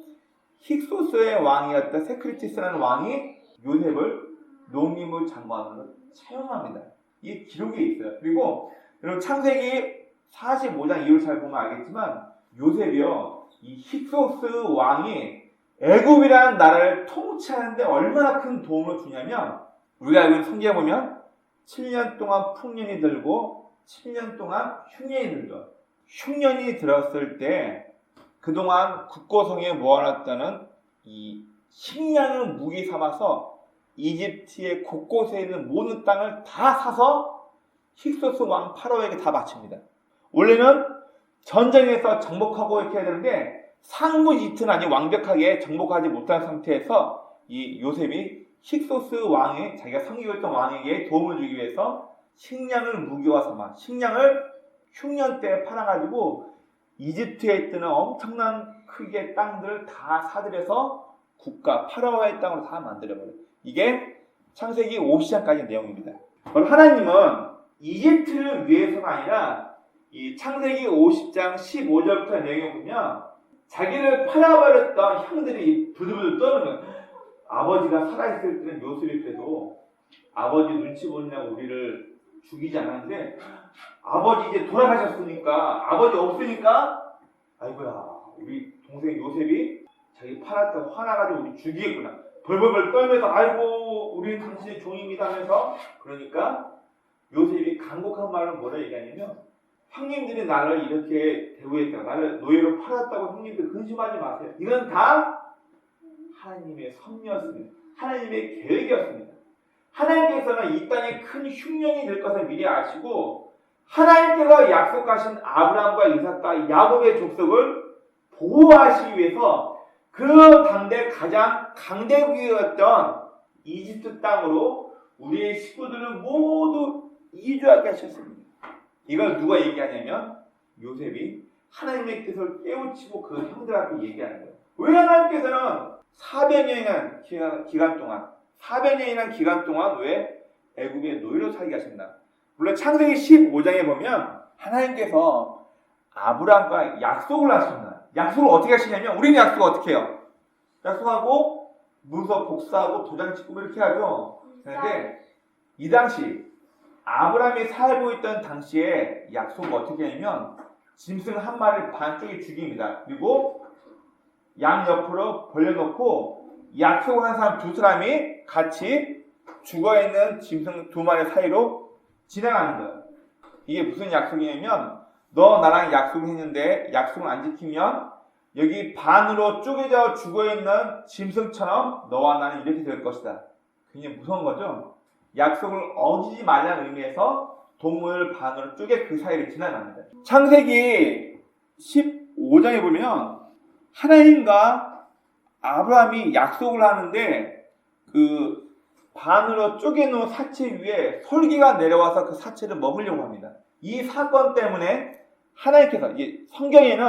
힉소스의 왕이었던 세크리티스라는 왕이 요셉을 농림부 장관으로 채용합니다. 이게 기록에 있어요. 그리고 여러분 창세기 45장 이후를 잘 보면 알겠지만 요셉이요 이 힉소스 왕이 애굽이라는 나라를 통치하는데 얼마나 큰 도움을 주냐면 우리가 알고 있는 성경에 보면 7년 동안 풍년이 들고 7년 동안 흉년이 들죠. 흉년이 들었을 때 그동안 국고성에 모아놨다는 이 식량을 무기 삼아서 이집트의 곳곳에 있는 모든 땅을 다 사서 힉소스 왕 파라오에게 다 바칩니다. 원래는 전쟁에서 정복하고 이렇게 해야 되는데 상무이틀 완벽하게 정복하지 못한 상태에서 이 요셉이 힉소스 왕에 자기가 섬기고 있던 왕에게 도움을 주기 위해서 식량을 무기화 삼아 식량을 흉년 때 팔아가지고 이집트에 있던 엄청난 크기의 땅들을 다 사들여서 국가 파라오의 땅으로 다 만들어버려요. 이게 창세기 50장까지 내용입니다. 그럼 하나님은 이집트를 위해서가 아니라 이 창세기 50장 15절부터 내용을 보면 자기를 팔아버렸던 형들이 부들부들 떠는 거예요. 아버지가 살아있을 때는 요셉이 그래도 아버지 눈치 보느냐고 우리를 죽이지 않았는데 아버지 이제 돌아가셨으니까 아버지 없으니까 아이고야 우리 동생 요셉이 자기 팔았다고 화나가지고 우리 죽이겠구나 벌벌벌 떨면서 아이고 우리 당신의 종입니다 하면서 그러니까 요셉이 간곡한 말로 뭐라 얘기하냐면 형님들이 나를 이렇게 대우했다 나를 노예로 팔았다고 형님들 근심하지 마세요. 이건 다 하나님의 섭리였습니다. 하나님의 계획이었습니다. 하나님께서는 이 땅에 큰 흉년이 될 것을 미리 아시고 하나님께서 약속하신 아브라함과 이삭과 야곱의 족속을 보호하시기 위해서 그 당대 가장 강대국이었던 이집트 땅으로 우리의 식구들을 모두 이주하게 하셨습니다. 이걸 누가 얘기하냐면 요셉이 하나님의 뜻을 깨우치고 그 형들 앞에 얘기하는 거예요. 왜 하나님께서는 400년이라는 기간 동안 400년이라는 기간 동안 왜 애굽에 노예로 살게 하신다. 물론 창세기 15장에 보면 하나님께서 아브라함과 약속을 하십니다. 약속을 어떻게 하시냐면 우리는 약속을 어떻게 해요? 약속하고 문서 복사하고 도장 찍고 이렇게 하죠. 그런데 이 당시 아브라함이 살고 있던 당시에 약속을 어떻게 하냐면 짐승 한 마리를 반쪽에 죽입니다. 그리고 양 옆으로 벌려놓고 약속을 한 사람 두 사람이 같이 죽어있는 짐승 두 마리 사이로 지나가는 거예요. 이게 무슨 약속이냐면 너 나랑 약속을 했는데 약속을 안 지키면 여기 반으로 쪼개져 죽어있는 짐승처럼 너와 나는 이렇게 될 것이다. 굉장히 무서운 거죠. 약속을 어기지 말라는 의미에서 동물 반으로 쪼개 그 사이를 지나갑니다. 창세기 15장에 보면 하나님과 아브라함이 약속을 하는데 그 반으로 쪼개놓은 사체 위에 솔기가 내려와서 그 사체를 먹으려고 합니다. 이 사건 때문에 하나님께서 이게 성경에는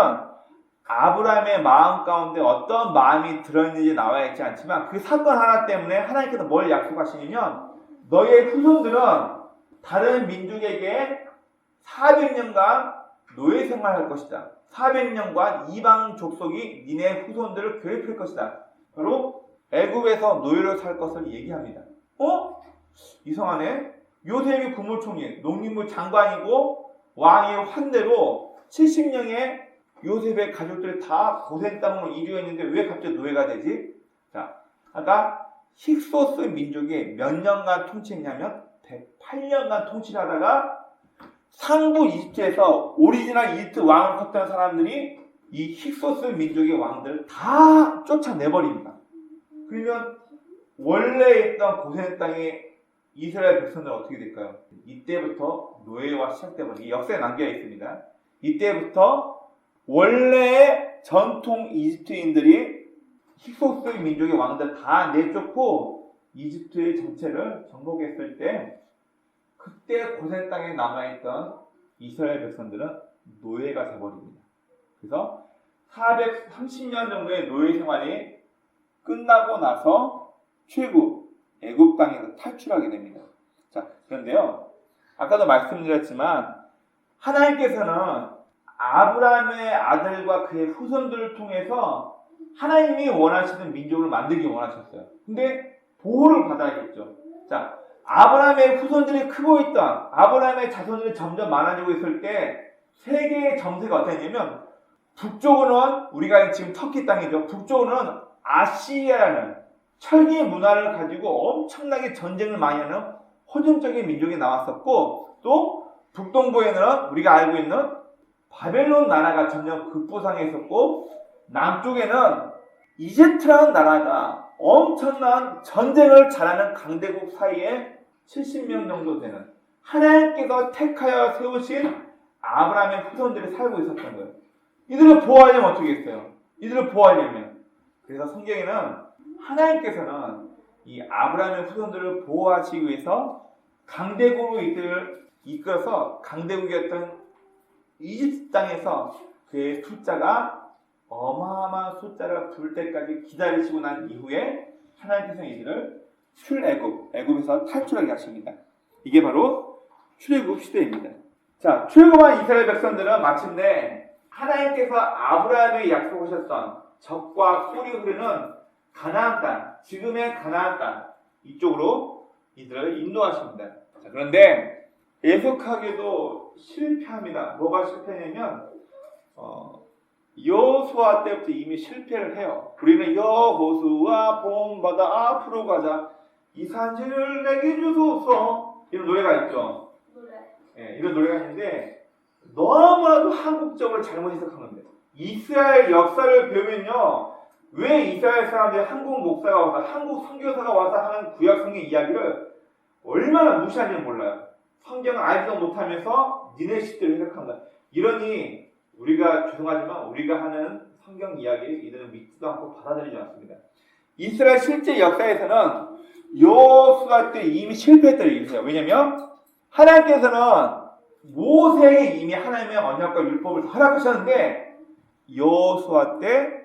아브라함의 마음 가운데 어떤 마음이 들어있는지 나와 있지 않지만 그 사건 하나 때문에 하나님께서 뭘 약속하시냐면 너의 후손들은 다른 민족에게 400년간 노예 생활할 것이다. 400년간 이방 족속이 니네 후손들을 괴롭힐 것이다. 바로 애굽에서 노예로 살 것을 얘기합니다. 이상하네. 요셉이 국무총리, 농림부 장관이고 왕의 환대로 70명의 요셉의 가족들이 다 고센 땅으로 이주했는데 왜 갑자기 노예가 되지? 자, 아까 힉소스 민족이 몇 년간 통치했냐면 108년간 통치를 하다가 상부 이집트에서 오리지널 이집트 왕을 컸던 사람들이 이 힉소스 민족의 왕들을 다 쫓아내버립니다. 그러면 원래 있던 고센 땅에 이스라엘 백성들은 어떻게 될까요? 이때부터 노예와 시작되버린 이 역사에 남겨 있습니다. 이때부터 원래 전통 이집트인들이 힉소스 민족의 왕들 다 내쫓고 이집트의 전체를 정복했을 때 그때 고센 땅에 남아있던 이스라엘 백성들은 노예가 되어버립니다. 그래서 430년 정도의 노예 생활이 끝나고 나서 최고 애굽 땅에서 탈출하게 됩니다. 자, 그런데요. 아까도 말씀드렸지만 하나님께서는 아브라함의 아들과 그의 후손들을 통해서 하나님이 원하시는 민족을 만들기 원하셨어요. 근데 보호를 받아야겠죠. 자, 아브라함의 후손들이 크고 있던 아브라함의 자손들이 점점 많아지고 있을 때 세계의 정세가 어땠냐면 북쪽으로는 우리가 지금 터키 땅이죠. 북쪽으로는 아시리아라는 철기 문화를 가지고 엄청나게 전쟁을 많이 하는 호전적인 민족이 나왔었고 또 북동부에는 우리가 알고 있는 바벨론 나라가 점점 급부상했었고 남쪽에는 이집트라는 나라가 엄청난 전쟁을 잘하는 강대국 사이에 70명 정도 되는 하나님께서 택하여 세우신 아브라함의 후손들이 살고 있었던 거예요. 이들을 보호하려면 어떻게 했어요? 이들을 보호하려면 그래서 성경에는 하나님께서는 이 아브라함의 후손들을 보호하시기 위해서 강대국으로 이들을 이끌어서 강대국이었던 이집트 땅에서 그의 숫자가 어마어마한 숫자가 들 때까지 기다리시고 난 이후에 하나님께서 이들을 애굽에서 탈출하게 하십니다. 이게 바로 출애굽 시대입니다. 자, 출애굽한 이스라엘 백성들은 마침내 하나님께서 아브라함에게 약속하셨던 적과 꿀이 흐르는 가나안 땅, 지금의 가나안 땅 이쪽으로 이들을 인도하십니다. 자, 그런데 애석하게도 실패합니다. 뭐가 실패냐면 여호수아 때부터 이미 실패를 해요. 우리는 여호수아 본바다 앞으로 가자 이 산지를 내게 주소서 이런 노래가 있죠. 이런 노래가 있는데 너무나도 한국적으로 잘못 해석한 건데 이스라엘 역사를 배우면요 왜 이스라엘 사람들이 한국 목사가 와서 한국 선교사가 와서 하는 구약 성경 이야기를 얼마나 무시하는지 몰라요. 성경을 알지도 못하면서 니네 식대로 해석한다. 이러니 우리가 죄송하지만 우리가 하는 성경 이야기 이들은 믿지도 않고 받아들이지 않습니다. 이스라엘 실제 역사에서는 여호수아 때 이미 실패했다고 얘기해요. 왜냐하면 하나님께서는 모세에게 이미 하나님의 언약과 율법을 허락하셨는데 여호수아 때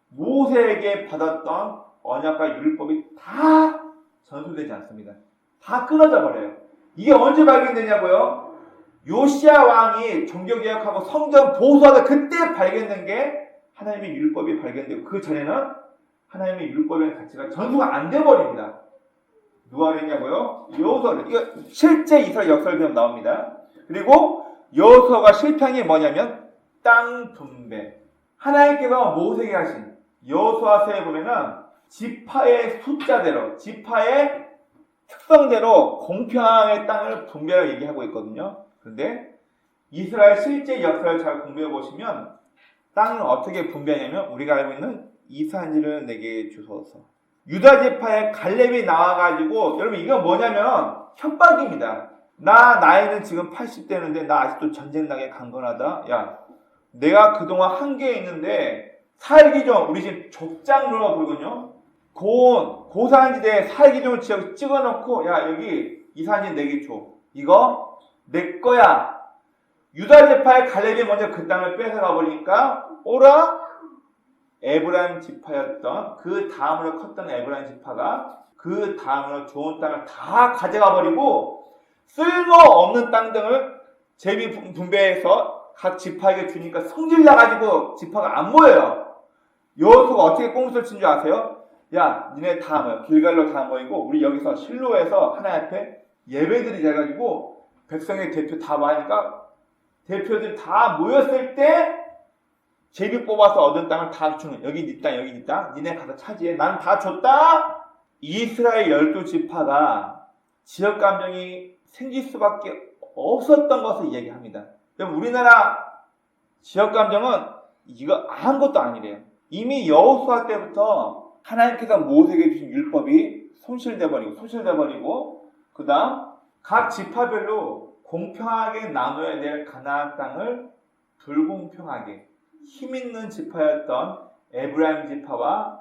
모세에게 받았던 언약과 율법이 다 전수되지 않습니다. 다 끊어져 버려요. 이게 언제 발견되냐고요? 요시야 왕이 종교개혁하고 성전 보수하다 그때 발견된 게 하나님의 율법이 발견되고 그 전에는 하나님의 율법의 가치가 전수가 안 돼버립니다. 누가 그랬냐고요? 여호수아. 이거 실제 이스라엘 역사를 배우면 나옵니다. 그리고 여호수아가 실패한 게 뭐냐면 땅 분배. 하나님께서 모세에게 하신 여호수아서에 보면은 지파의 숫자대로, 지파의 특성대로 공평하게 땅을 분배하라고 얘기하고 있거든요. 그런데 이스라엘 실제 역사를 잘 공부해 보시면 땅을 어떻게 분배하냐면 우리가 알고 있는 이 산지를 내게 주소서. 유다 지파의 갈렙이 나와가지고 여러분 이건 뭐냐면 협박입니다. 나이는 지금 80대인데 나 아직도 전쟁 나게 강건하다. 야, 내가 그동안 한계에 있는데 살기 좀 우리 집 족장로가 부르거든요. 고산지대에 살기 좀 지역 찍어놓고 야 여기 이 산지 내게 줘. 이거 내 거야. 유다 지파의 갈렙이 먼저 그 땅을 뺏어가 버리니까 오라 에브라임 지파였던 그 다음으로 컸던 에브라임 지파가 그 다음으로 좋은 땅을 다 가져가 버리고 쓸모없는 땅 등을 제비 분배해서 각 지파에게 주니까 성질 나가지고 지파가 안 모여요. 여호수아가 어떻게 꼼수를 친 줄 아세요? 야 니네 다 모여. 길갈로 다 모이고 우리 여기서 실로에서 하나님 앞에 예배들이 돼가지고 백성의 대표 다 모이니까 대표들이 다 모였을 때 제비 뽑아서 얻은 땅을 다 주는. 여기 네 땅, 여기 네 땅. 니네 가서 차지해. 난 다 줬다. 이스라엘 12지파가 지역 감정이 생길 수밖에 없었던 것을 이야기합니다. 그럼 우리나라 지역 감정은 이거 아무것도 아니래요. 이미 여호수아 때부터 하나님께서 모세에게 주신 율법이 손실돼버리고 그 다음 각 지파별로 공평하게 나눠야 될 가나안 땅을 불공평하게 힘있는 지파였던 에브라임 지파와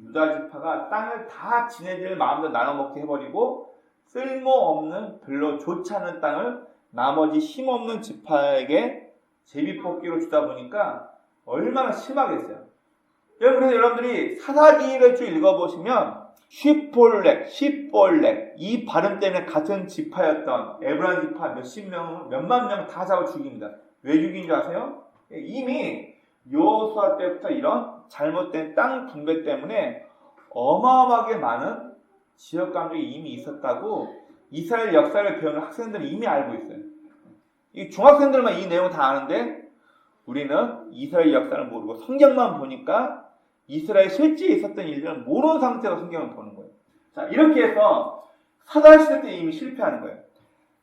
유다 지파가 땅을 다 지네들 마음대로 나눠먹게 해버리고 쓸모없는 별로 좋지 않은 땅을 나머지 힘없는 지파에게 제비뽑기로 주다 보니까 얼마나 심하겠어요. 그래서 여러분들이 사사기를 쭉 읽어보시면 시볼렉 이 발음 때문에 같은 지파였던 에브라임 지파 몇만 명 다 잡아 죽입니다. 왜 죽인 줄 아세요? 이미 여호수아 때부터 이런 잘못된 땅 분배 때문에 어마어마하게 많은 지역 감정이 이미 있었다고 이스라엘 역사를 배우는 학생들은 이미 알고 있어요. 이 중학생들만 이 내용을 다 아는데 우리는 이스라엘 역사를 모르고 성경만 보니까 이스라엘 실제 있었던 일들을 모르는 상태로 성경을 보는 거예요. 자, 이렇게 해서 사사기 시대 때 이미 실패하는 거예요.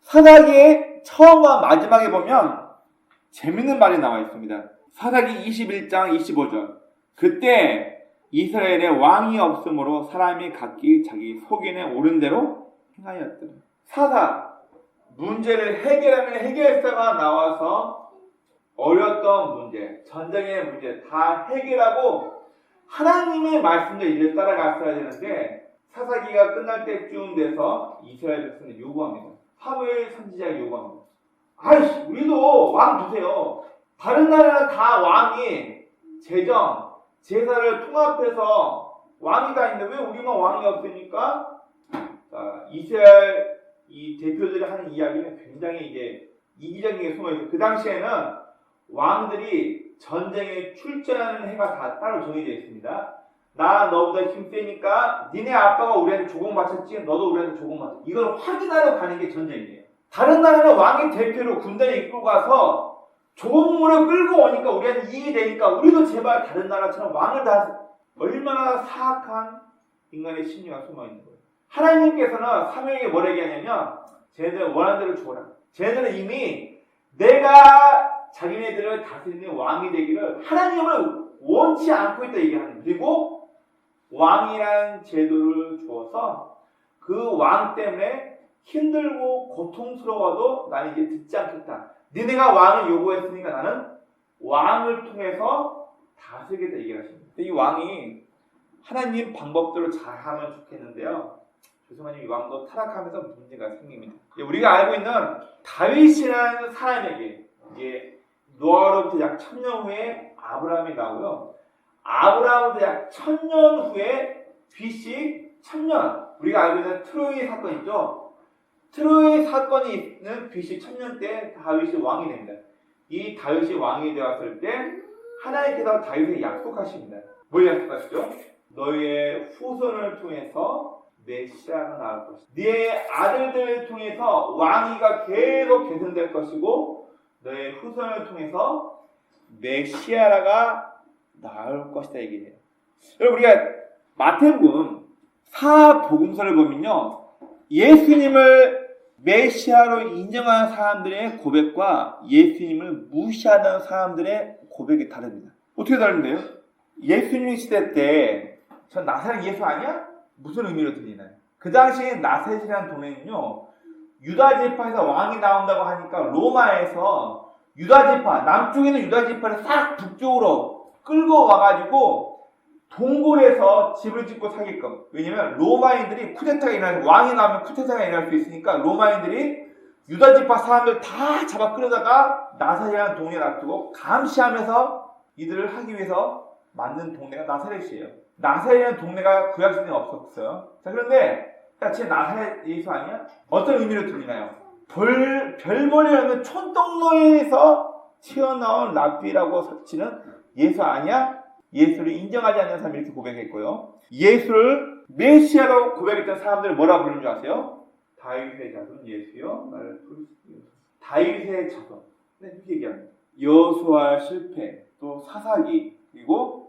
사사기의 처음과 마지막에 보면 재밌는 말이 나와 있습니다. 사사기 21장 25절. 그때 이스라엘에 왕이 없으므로 사람이 각기 자기 속인에 옳은 대로 행하였더라. 사사, 문제를 해결하는 해결사가 나와서 어려웠던 문제, 전쟁의 문제 다 해결하고 하나님의 말씀대로 이를 따라갔어야 되는데 사사기가 끝날 때쯤 돼서 이스라엘 백성이 요구합니다. 사무엘 선지자가 요구합니다. 아이씨, 우리도 왕 주세요. 다른 나라는 다 왕이 제정, 제사를 통합해서 왕이 다 있는데 왜 우리만 왕이 없습니까? 자, 이스라엘 이 대표들이 하는 이야기는 굉장히 이제 이기적인 게 숨어있어요. 그 당시에는 왕들이 전쟁에 출전하는 해가 다 따로 정해져 있습니다. 나 너보다 힘세니까 니네 아빠가 우리한테 조공 바쳤지 너도 우리한테 조공 바쳤지. 이걸 확인하러 가는 게 전쟁이에요. 다른 나라는 왕이 대표로 군대를 이끌고 가서 조공물을 끌고 오니까 우리한테 이익이 되니까 우리도 제발 다른 나라처럼 왕을 다 얼마나 사악한 인간의 심리가 숨어있는 거예요. 하나님께서는 사무엘에게 뭐라 얘기하냐면 쟤네들 원하는 대로 줘라. 쟤네들은 이미 내가 자기네들을 다스리는 왕이 되기를 하나님을 원치 않고 있다 얘기하는 거예요. 그리고 왕이란 제도를 주어서 그 왕 때문에 힘들고 고통스러워도 나는 이제 듣지 않겠다. 니네가 왕을 요구했으니까 나는 왕을 통해서 다스리겠다 얘기하십니다. 이 왕이 하나님 방법대로 잘하면 좋겠는데요. 죄송하지만 이 왕도 타락하면서 문제가 생깁니다. 우리가 알고 있는 다윗이라는 사람에게 이제 노아로부터 약 1000년 후에 아브라함이 나오고요. 아브라함부터 약 1000년 후에 BC 1000년, 우리가 알고 있는 트로이 사건 있죠? 트로이 사건이 있는 BC 1000년 때 다윗이 왕이 됩니다. 이 다윗이 왕이 되었을 때 하나님께서 다윗에게 약속하십니다. 뭘 약속하시죠? 너희의 후손을 통해서 메시아가 나올 것이다. 네 아들들을 통해서 왕위가 계속 개선될 것이고 너의 후손을 통해서 메시아가 나올 것이다 얘기해요. 여러분 우리가 마태복음 사복음서를 보면요, 예수님을 메시아로 인정하는 사람들의 고백과 예수님을 무시하는 사람들의 고백이 다릅니다. 어떻게 다른데요? 예수님 시대 때 저 나사렛 예수 아니야? 무슨 의미로 들리나요? 그 당시에 나사렛이라는 동네는요, 유다 지파에서 왕이 나온다고 하니까 로마에서 유다 지파, 남쪽에는 유다 지파를 싹 북쪽으로 끌고 와가지고 동굴에서 집을 짓고 살게끔. 왜냐면 로마인들이 쿠데타가 일어나서 왕이 나오면 쿠데타가 일어날 수 있으니까 로마인들이 유다 지파 사람들 다 잡아 끌어다가 나사렛이라는 동네에 놔두고 감시하면서 이들을 하기 위해서 만든 동네가 나사렛이에요. 나사렛이라는 동네가 구약 시대에 없었어요. 자, 그런데 제 나사렛 예수 아니야? 어떤 의미로 들리나요? 별벌이라는 촌동로에서 튀어나온 랍비라고 설치는 예수 아니야? 예수를 인정하지 않는 사람이 이렇게 고백했고요. 예수를 메시아로 고백했던 사람들을 뭐라 부르는 줄 아세요? 다윗의 자손 예수여 나를 부르시오. 다윗의 자손. 네, 이렇게 얘기합니다. 여호수아의 실패, 또 사사기, 그리고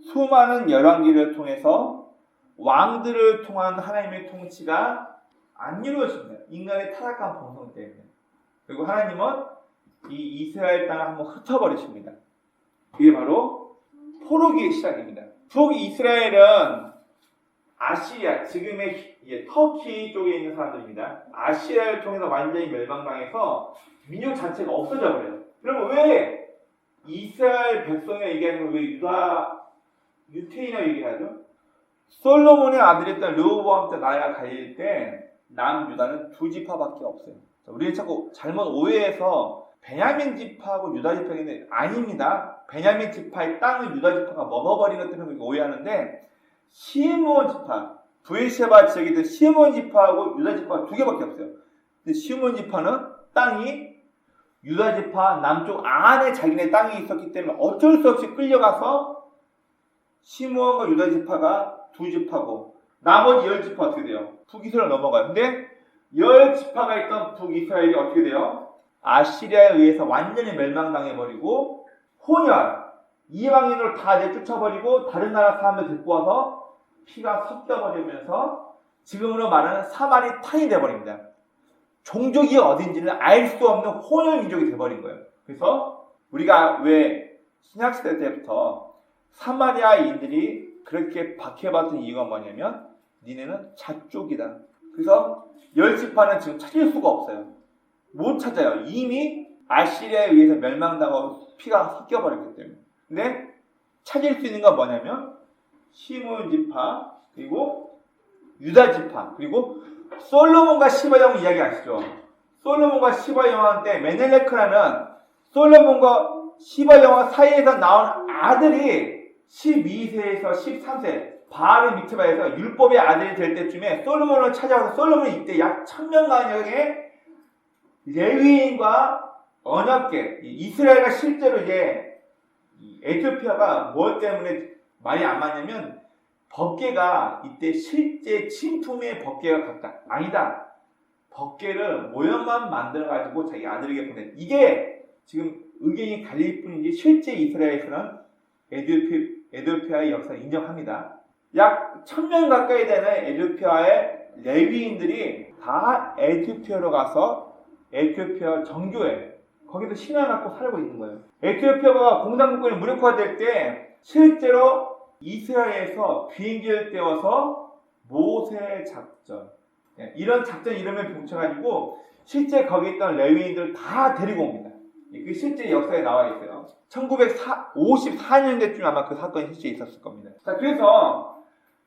수많은 열왕기를 통해서 왕들을 통한 하나님의 통치가 안 이루어집니다. 인간의 타락한 본성 때문에. 그리고 하나님은 이 이스라엘 땅을 한번 흩어버리십니다. 그게 바로 포로기의 시작입니다. 북이스라엘은 아시리아, 지금의 터키 쪽에 있는 사람들입니다. 아시리아를 통해서 완전히 멸망당해서 민족 자체가 없어져 버려요. 그러면 왜 이스라엘 백성을 얘기하는 걸 왜 유태인을 얘기하죠? 솔로몬의 아들이었던 르호보암 때 나라가 갈릴 때 남유다는 두 지파밖에 없어요. 우리가 자꾸 잘못 오해해서 베냐민 지파하고 유다 지파가 있는데 아닙니다. 베냐민 지파의 땅을 유다 지파가 먹어버린 것 때문에 오해하는데 시므온 지파, 브에르시바 지역에 있던 시므온 지파하고 유다 지파가 두 개밖에 없어요. 근데 시므온 지파는 땅이 유다 지파 남쪽 안에 자기네 땅이 있었기 때문에 어쩔 수 없이 끌려가서 시므온과 유다 지파가 두 지파고 나머지 10지파 어떻게 돼요? 북이스라엘 넘어가요. 근데 10지파가 있던 북이스라엘이 어떻게 돼요? 아시리아에 의해서 완전히 멸망당해버리고 혼혈, 이방인으로 다 내쫓아버리고 다른 나라 사람들 데리고 와서 피가 섞여버리면서 지금으로 말하는 사마리탄이 돼버립니다. 종족이 어딘지는 알 수 없는 혼혈 민족이 돼버린 거예요. 그래서 우리가 왜 신약시대 때부터 사마리아인들이 그렇게 박해받은 이유가 뭐냐면 니네는 자쪽이다. 그래서 10지파는 지금 찾을 수가 없어요. 못 찾아요. 이미 아시리아에 의해서 멸망당하고 피가 섞여버렸기 때문에. 근데 찾을 수 있는 건 뭐냐면 시므온 지파, 그리고 유다 지파, 그리고 솔로몬과 시바 영 이야기 아시죠? 솔로몬과 시바 영한테 메넬레크라는 솔로몬과 시바 영 사이에서 나온 아들이 12세에서 13세 바알 미트바에서 율법의 아들이 될 때쯤에 솔로몬을 찾아와서 솔로몬이 이때 약 1000명가량의 레위인과 언약궤, 이스라엘과 실제로 이제 에티오피아가 뭐 때문에 많이 안 맞냐면 법궤가 이때 실제 진품의 법궤가 같다. 아니다. 법궤를 모형만 만들어가지고 자기 아들에게 보낸. 이게 지금 의견이 갈릴 뿐이지 실제 이스라엘에서는 에티오피아의 역사를 인정합니다. 약 1000명 가까이 되는 에티오피아의 레위인들이 다 에티오피아로 가서 에티오피아 정교회 거기서 신앙을 갖고 살고 있는 거예요. 에티오피아가 공산국권이 무력화될 때 실제로 이스라엘에서 비행기를 떼어서 모세 작전 이런 작전 이름을 붙여가지고 실제 거기 있던 레위인들을 다 데리고 옵니다. 그 실제 역사에 나와 있어요. 1954년대쯤 아마 그 사건이 실제 있었을 겁니다. 자, 그래서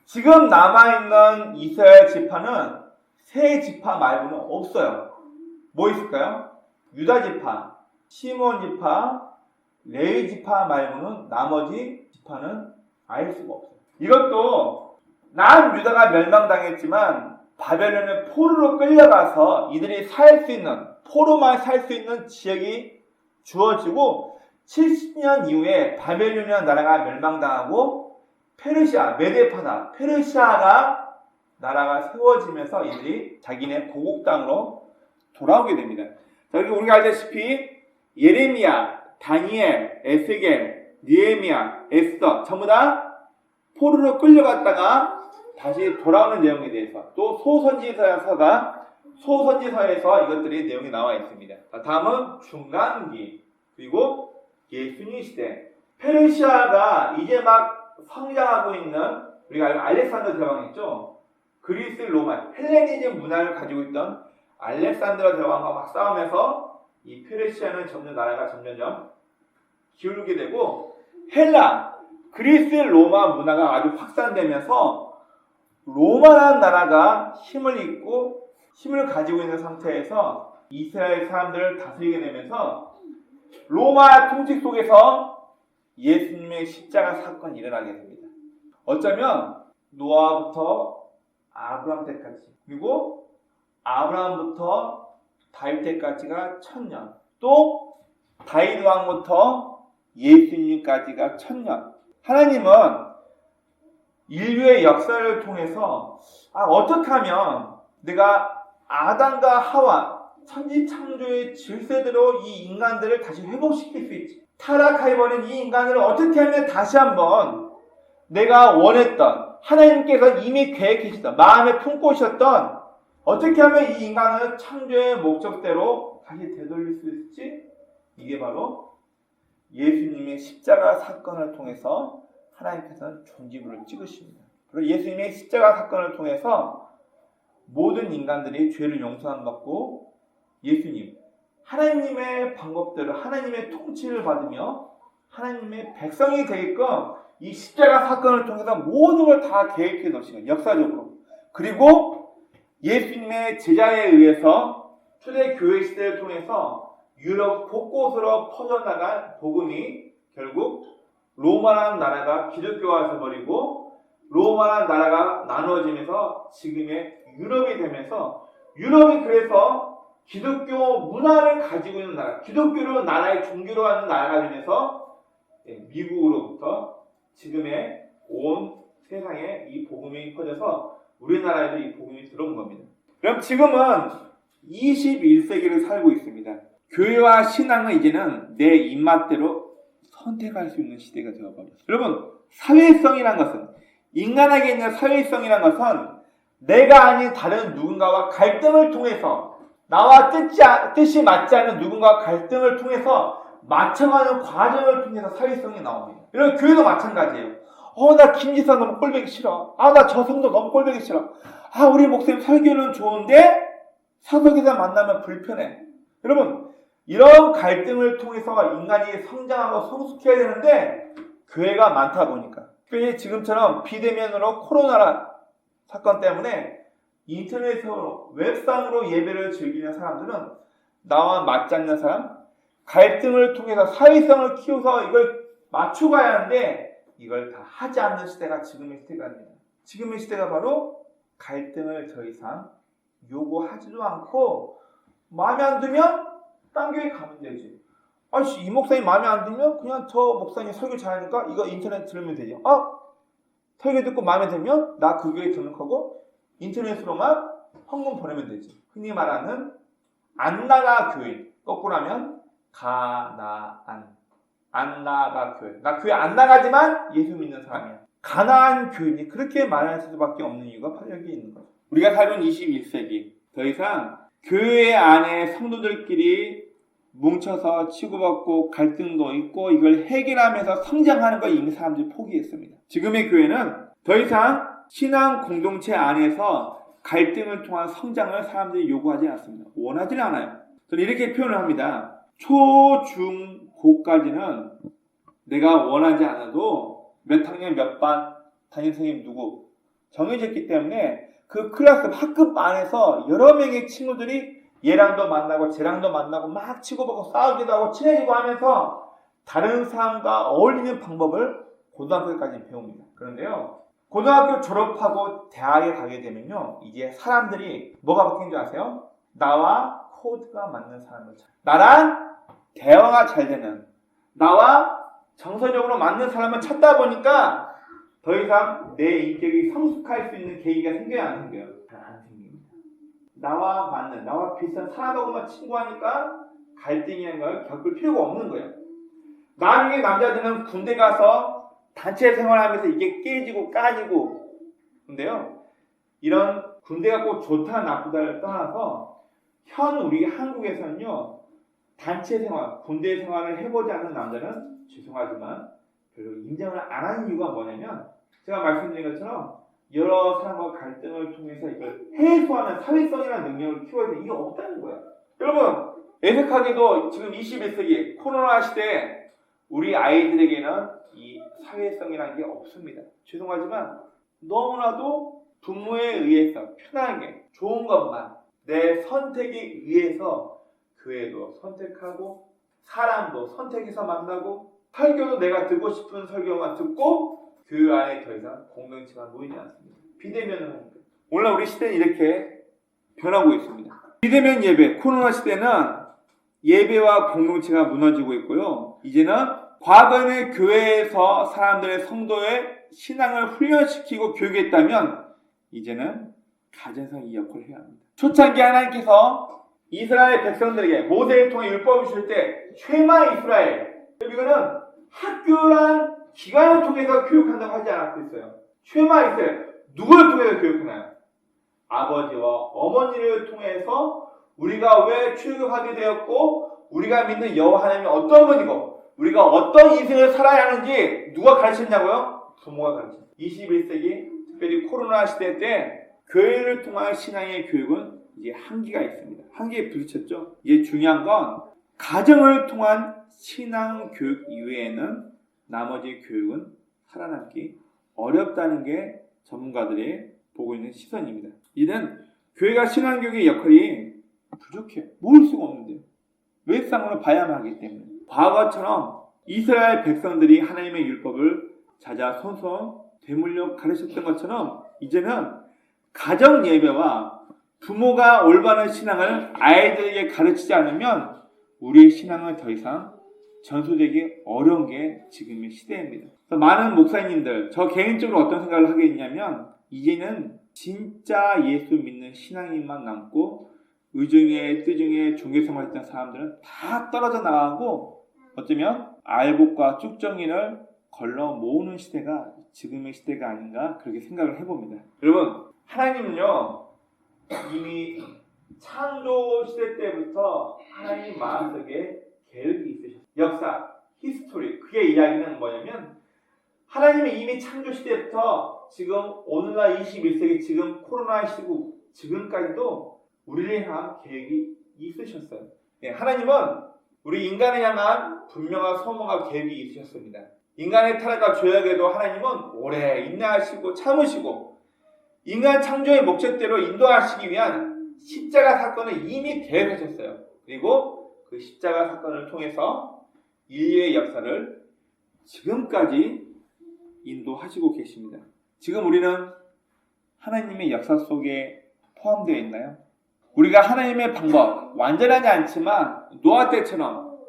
지금 남아있는 이스라엘 지파는 세 지파 말고는 없어요. 뭐 있을까요? 유다 지파, 시므온 지파, 레위 지파 말고는 나머지 지파는 알 수가 없어요. 이것도 남유다가 멸망당했지만 바벨론의 포로로 끌려가서 이들이 살 수 있는, 포로만 살 수 있는 지역이 주어지고 70년 이후에 바벨론이라는 나라가 멸망당하고 페르시아, 메데파다, 페르시아가 나라가 세워지면서 이들이 자기네 고국 땅으로 돌아오게 됩니다. 자, 그리고 우리가 알다시피 예레미야, 다니엘, 에스겔, 느헤미야, 에스더 전부 다 포로로 끌려갔다가 다시 돌아오는 내용에 대해서 또 소선지서에서 이것들이 내용이 나와 있습니다. 자, 다음은 중간기 그리고 예수님 시대. 페르시아가 이제 막 성장하고 있는 우리가 알렉산더 대왕 있죠. 그리스 로마 헬레니즘 문화를 가지고 있던 알렉산더 대왕과 막 싸우면서 이 페르시아는 점점 나라가 점점 기울게 되고 헬라 그리스 로마 문화가 아주 확산되면서 로마라는 나라가 힘을 가지고 있는 상태에서 이스라엘 사람들을 다스리게 되면서 로마 통치 속에서 예수님의 십자가 사건이 일어나게 됩니다. 어쩌면 노아부터 아브라함 때까지 그리고 아브라함부터 다윗 때까지가 1000년 또 다윗 왕부터 예수님까지가 1000년. 하나님은 인류의 역사를 통해서 어떻게 하면 내가 아담과 하와 천지창조의 질서대로 이 인간들을 다시 회복시킬 수 있지. 타락해버린 이 인간을 어떻게 하면 다시 한번 내가 원했던 하나님께서 이미 계획하셨던 마음에 품고 오셨던 어떻게 하면 이 인간을 창조의 목적대로 다시 되돌릴 수 있을지 이게 바로 예수님의 십자가 사건을 통해서 하나님께서는 종지부를 찍으십니다. 그리고 예수님의 십자가 사건을 통해서 모든 인간들이 죄를 용서받고 예수님, 하나님의 방법대로 하나님의 통치를 받으며 하나님의 백성이 되게끔 이 십자가 사건을 통해서 모든 걸 다 계획해 놓으시는 역사적으로. 그리고 예수님의 제자에 의해서 초대교회 시대를 통해서 유럽 곳곳으로 퍼져나간 복음이 결국 로마라는 나라가 기독교화해서 버리고 로마라는 나라가 나누어지면서 지금의 유럽이 되면서 유럽이 그래서 기독교 문화를 가지고 있는 나라, 기독교로 나라의 종교로 하는 나라가 되면서 미국으로부터 지금의 온 세상에 이 복음이 퍼져서 우리나라에도 이 복음이 들어온 겁니다. 그럼 지금은 21세기를 살고 있습니다. 교회와 신앙은 이제는 내 입맛대로 선택할 수 있는 시대가 되어버렸어요. 여러분, 사회성이란 것은 인간에게 있는 사회성이란 것은 내가 아닌 다른 누군가와 갈등을 통해서 나와 뜻이 맞지 않는 누군가와 갈등을 통해서 맞춰가는 과정을 통해서 사회성이 나옵니다. 이런 교회도 마찬가지예요. 나 김지사 너무 꼴보기 싫어. 나 저 성도 너무 꼴보기 싫어. 우리 목사님 설교는 좋은데 사석에서 만나면 불편해. 여러분, 이런 갈등을 통해서 인간이 성장하고 성숙해야 되는데 교회가 많다 보니까 지금처럼 비대면으로 코로나 사건 때문에 인터넷으로 웹상으로 예배를 즐기는 사람들은 나와 맞지 않는 사람, 갈등을 통해서 사회성을 키워서 이걸 맞춰가야 하는데 이걸 다 하지 않는 시대가 지금의 시대가 아닙니다. 지금의 시대가 바로 갈등을 더 이상 요구하지도 않고 마음에 안 들면 딴 교회 가면 되지. 이 목사님 마음에 안 들면 그냥 저 목사님 설교 잘하니까 이거 인터넷 들으면 되지. 설교 듣고 마음에 들면 나 그 교회 등록하고 인터넷으로만 헌금 보내면 되지. 흔히 말하는 안나가 교회. 거꾸로 하면 가나안. 안나가 교회. 나 교회 안 나가지만 예수 믿는 사람이야. 가나안 교인이 그렇게 말할 수밖에 없는 이유가 바로 여기 있는 거죠. 우리가 살던 21세기 더 이상 교회 안에 성도들끼리 뭉쳐서 치고받고 갈등도 있고 이걸 해결하면서 성장하는 걸 이미 사람들이 포기했습니다. 지금의 교회는 더 이상 신앙 공동체 안에서 갈등을 통한 성장을 사람들이 요구하지 않습니다. 원하지는 않아요. 저는 이렇게 표현을 합니다. 초, 중, 고까지는 내가 원하지 않아도 몇 학년 몇 반 담임 선생님 누구 정해졌기 때문에 그 클래스 학급 안에서 여러 명의 친구들이 얘랑도 만나고 쟤랑도 만나고 막 치고받고 싸우기도 하고 친해지고 하면서 다른 사람과 어울리는 방법을 고등학교까지 배웁니다. 그런데요, 고등학교 졸업하고 대학에 가게 되면요, 이제 사람들이 뭐가 바뀐 줄 아세요? 나와 코드가 맞는 사람을 찾아. 나랑 대화가 잘 되는, 나와 정서적으로 맞는 사람을 찾다 보니까 더 이상 내 인격이 성숙할 수 있는 계기가 생겨야 안 생겨요? 잘 안 생깁니다. 나와 맞는, 나와 비슷한 사람하고만 친구하니까 갈등이라는 걸 겪을 필요가 없는 거예요. 나중에 남자들은 군대 가서 단체 생활하면서 이게 깨지고 까지고, 근데요, 이런 군대가 꼭 좋다 나쁘다를 떠나서 우리 한국에서는요, 단체 생활, 군대 생활을 해보지 않는 남자는 죄송하지만 별로 인정을 안 하는 이유가 뭐냐면, 제가 말씀드린 것처럼 여러 사람과 갈등을 통해서 이걸 해소하는 사회성이라는 능력을 키워야 되는데 이게 없다는 거예요. 여러분, 애석하게도 지금 21세기 코로나 시대에 우리 아이들에게는 이 사회성이라는 게 없습니다. 죄송하지만 너무나도 부모에 의해서 편하게 좋은 것만 내 선택에 의해서 교회도 선택하고 사람도 선택해서 만나고 설교도 내가 듣고 싶은 설교만 듣고 교회 안에 더 이상 공동체가 모이지 않습니다. 비대면을 합니다. 오늘 우리 시대는 이렇게 변하고 있습니다. 비대면 예배, 코로나 시대는 예배와 공동체가 무너지고 있고요. 이제는 과거에는 교회에서 사람들의 성도의 신앙을 훈련시키고 교육했다면 이제는 가정에서 이 역할을 해야 합니다. 초창기 하나님께서 이스라엘 백성들에게 모세를 통해 율법을 주실 때 쉐마 이스라엘, 이거는 학교란 기관을 통해서 교육한다고 하지 않았고 있어요. 쉐마 이스라엘, 누구를 통해서 교육하나요? 아버지와 어머니를 통해서 우리가 왜 출애굽하게 되었고 우리가 믿는 여호와 하나님이 어떤 분이고 우리가 어떤 인생을 살아야 하는지 누가 가르쳤냐고요? 부모가 가르쳤어요. 21세기 특별히 코로나 시대 때 교회를 통한 신앙의 교육은 이제 한계가 있습니다. 한계에 부딪혔죠. 이제 중요한 건 가정을 통한 신앙 교육 이외에는 나머지 교육은 살아남기 어렵다는 게 전문가들이 보고 있는 시선입니다. 이는 교회가 신앙 교육의 역할이 부족해요. 모을 수가 없는데요. 외상으로 봐야만 하기 때문에. 과거처럼 이스라엘 백성들이 하나님의 율법을 자자손손 되물려 가르쳤던 것처럼 이제는 가정 예배와 부모가 올바른 신앙을 아이들에게 가르치지 않으면 우리의 신앙은 더 이상 전수되기 어려운 게 지금의 시대입니다. 그래서 많은 목사님들, 저 개인적으로 어떤 생각을 하게 됐냐면 이제는 진짜 예수 믿는 신앙인만 남고 의중에 뜨중에 종교생활 했던 사람들은 다 떨어져 나가고 어쩌면 알곡과 쭉정이를 걸러 모으는 시대가 지금의 시대가 아닌가 그렇게 생각을 해봅니다. 여러분, 하나님은요 이미 창조 시대 때부터 하나님 마음속에 계획이 있으셨어요. 역사, 히스토리, 그의 이야기는 뭐냐면 하나님이 이미 창조 시대부터 지금 오늘날 21세기 지금 코로나 시국 지금까지도 우리를 향한 계획이 있으셨어요. 네, 하나님은 우리 인간을 향한 분명한 소망과 계획이 있으셨습니다. 인간의 타락과 죄악에도 하나님은 오래 인내하시고 참으시고 인간 창조의 목적대로 인도하시기 위한 십자가 사건을 이미 계획하셨어요. 그리고 그 십자가 사건을 통해서 인류의 역사를 지금까지 인도하시고 계십니다. 지금 우리는 하나님의 역사 속에 포함되어 있나요? 우리가 하나님의 방법 완전하지 않지만 노아 때처럼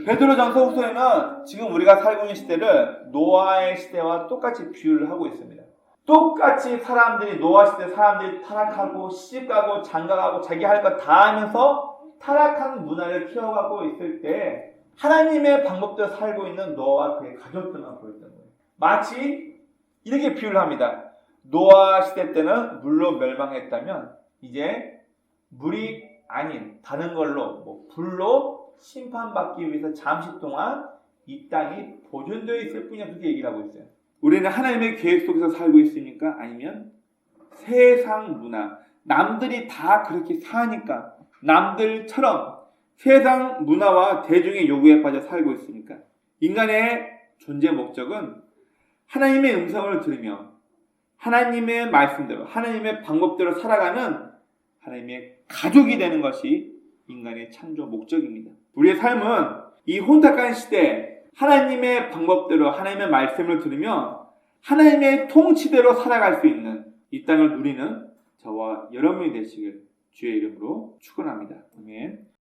베드로전서 후서에는 지금 우리가 살고 있는 시대를 노아의 시대와 똑같이 비유를 하고 있습니다. 똑같이 사람들이 노아 시대 사람들이 타락하고 시집가고 장가가고 자기 할 것 다 하면서 타락한 문화를 키워가고 있을 때 하나님의 방법대로 살고 있는 노아와 그의 가족들만 보였던 거예요. 마치 이렇게 비유를 합니다. 노아 시대 때는 물로 멸망했다면 이제 물이 아닌 다른 걸로 불로 심판받기 위해서 잠시 동안 이 땅이 보존되어 있을 뿐이야 그렇게 얘기를 하고 있어요. 우리는 하나님의 계획 속에서 살고 있으니까 아니면 세상 문화 남들이 다 그렇게 사니까 남들처럼 세상 문화와 대중의 요구에 빠져 살고 있으니까 인간의 존재 목적은 하나님의 음성을 들으며 하나님의 말씀대로 하나님의 방법대로 살아가는 하나님의 가족이 되는 것이 인간의 창조 목적입니다. 우리의 삶은 이 혼탁한 시대에 하나님의 방법대로 하나님의 말씀을 들으며 하나님의 통치대로 살아갈 수 있는 이 땅을 누리는 저와 여러분이 되시길 주의 이름으로 축원합니다. 아멘.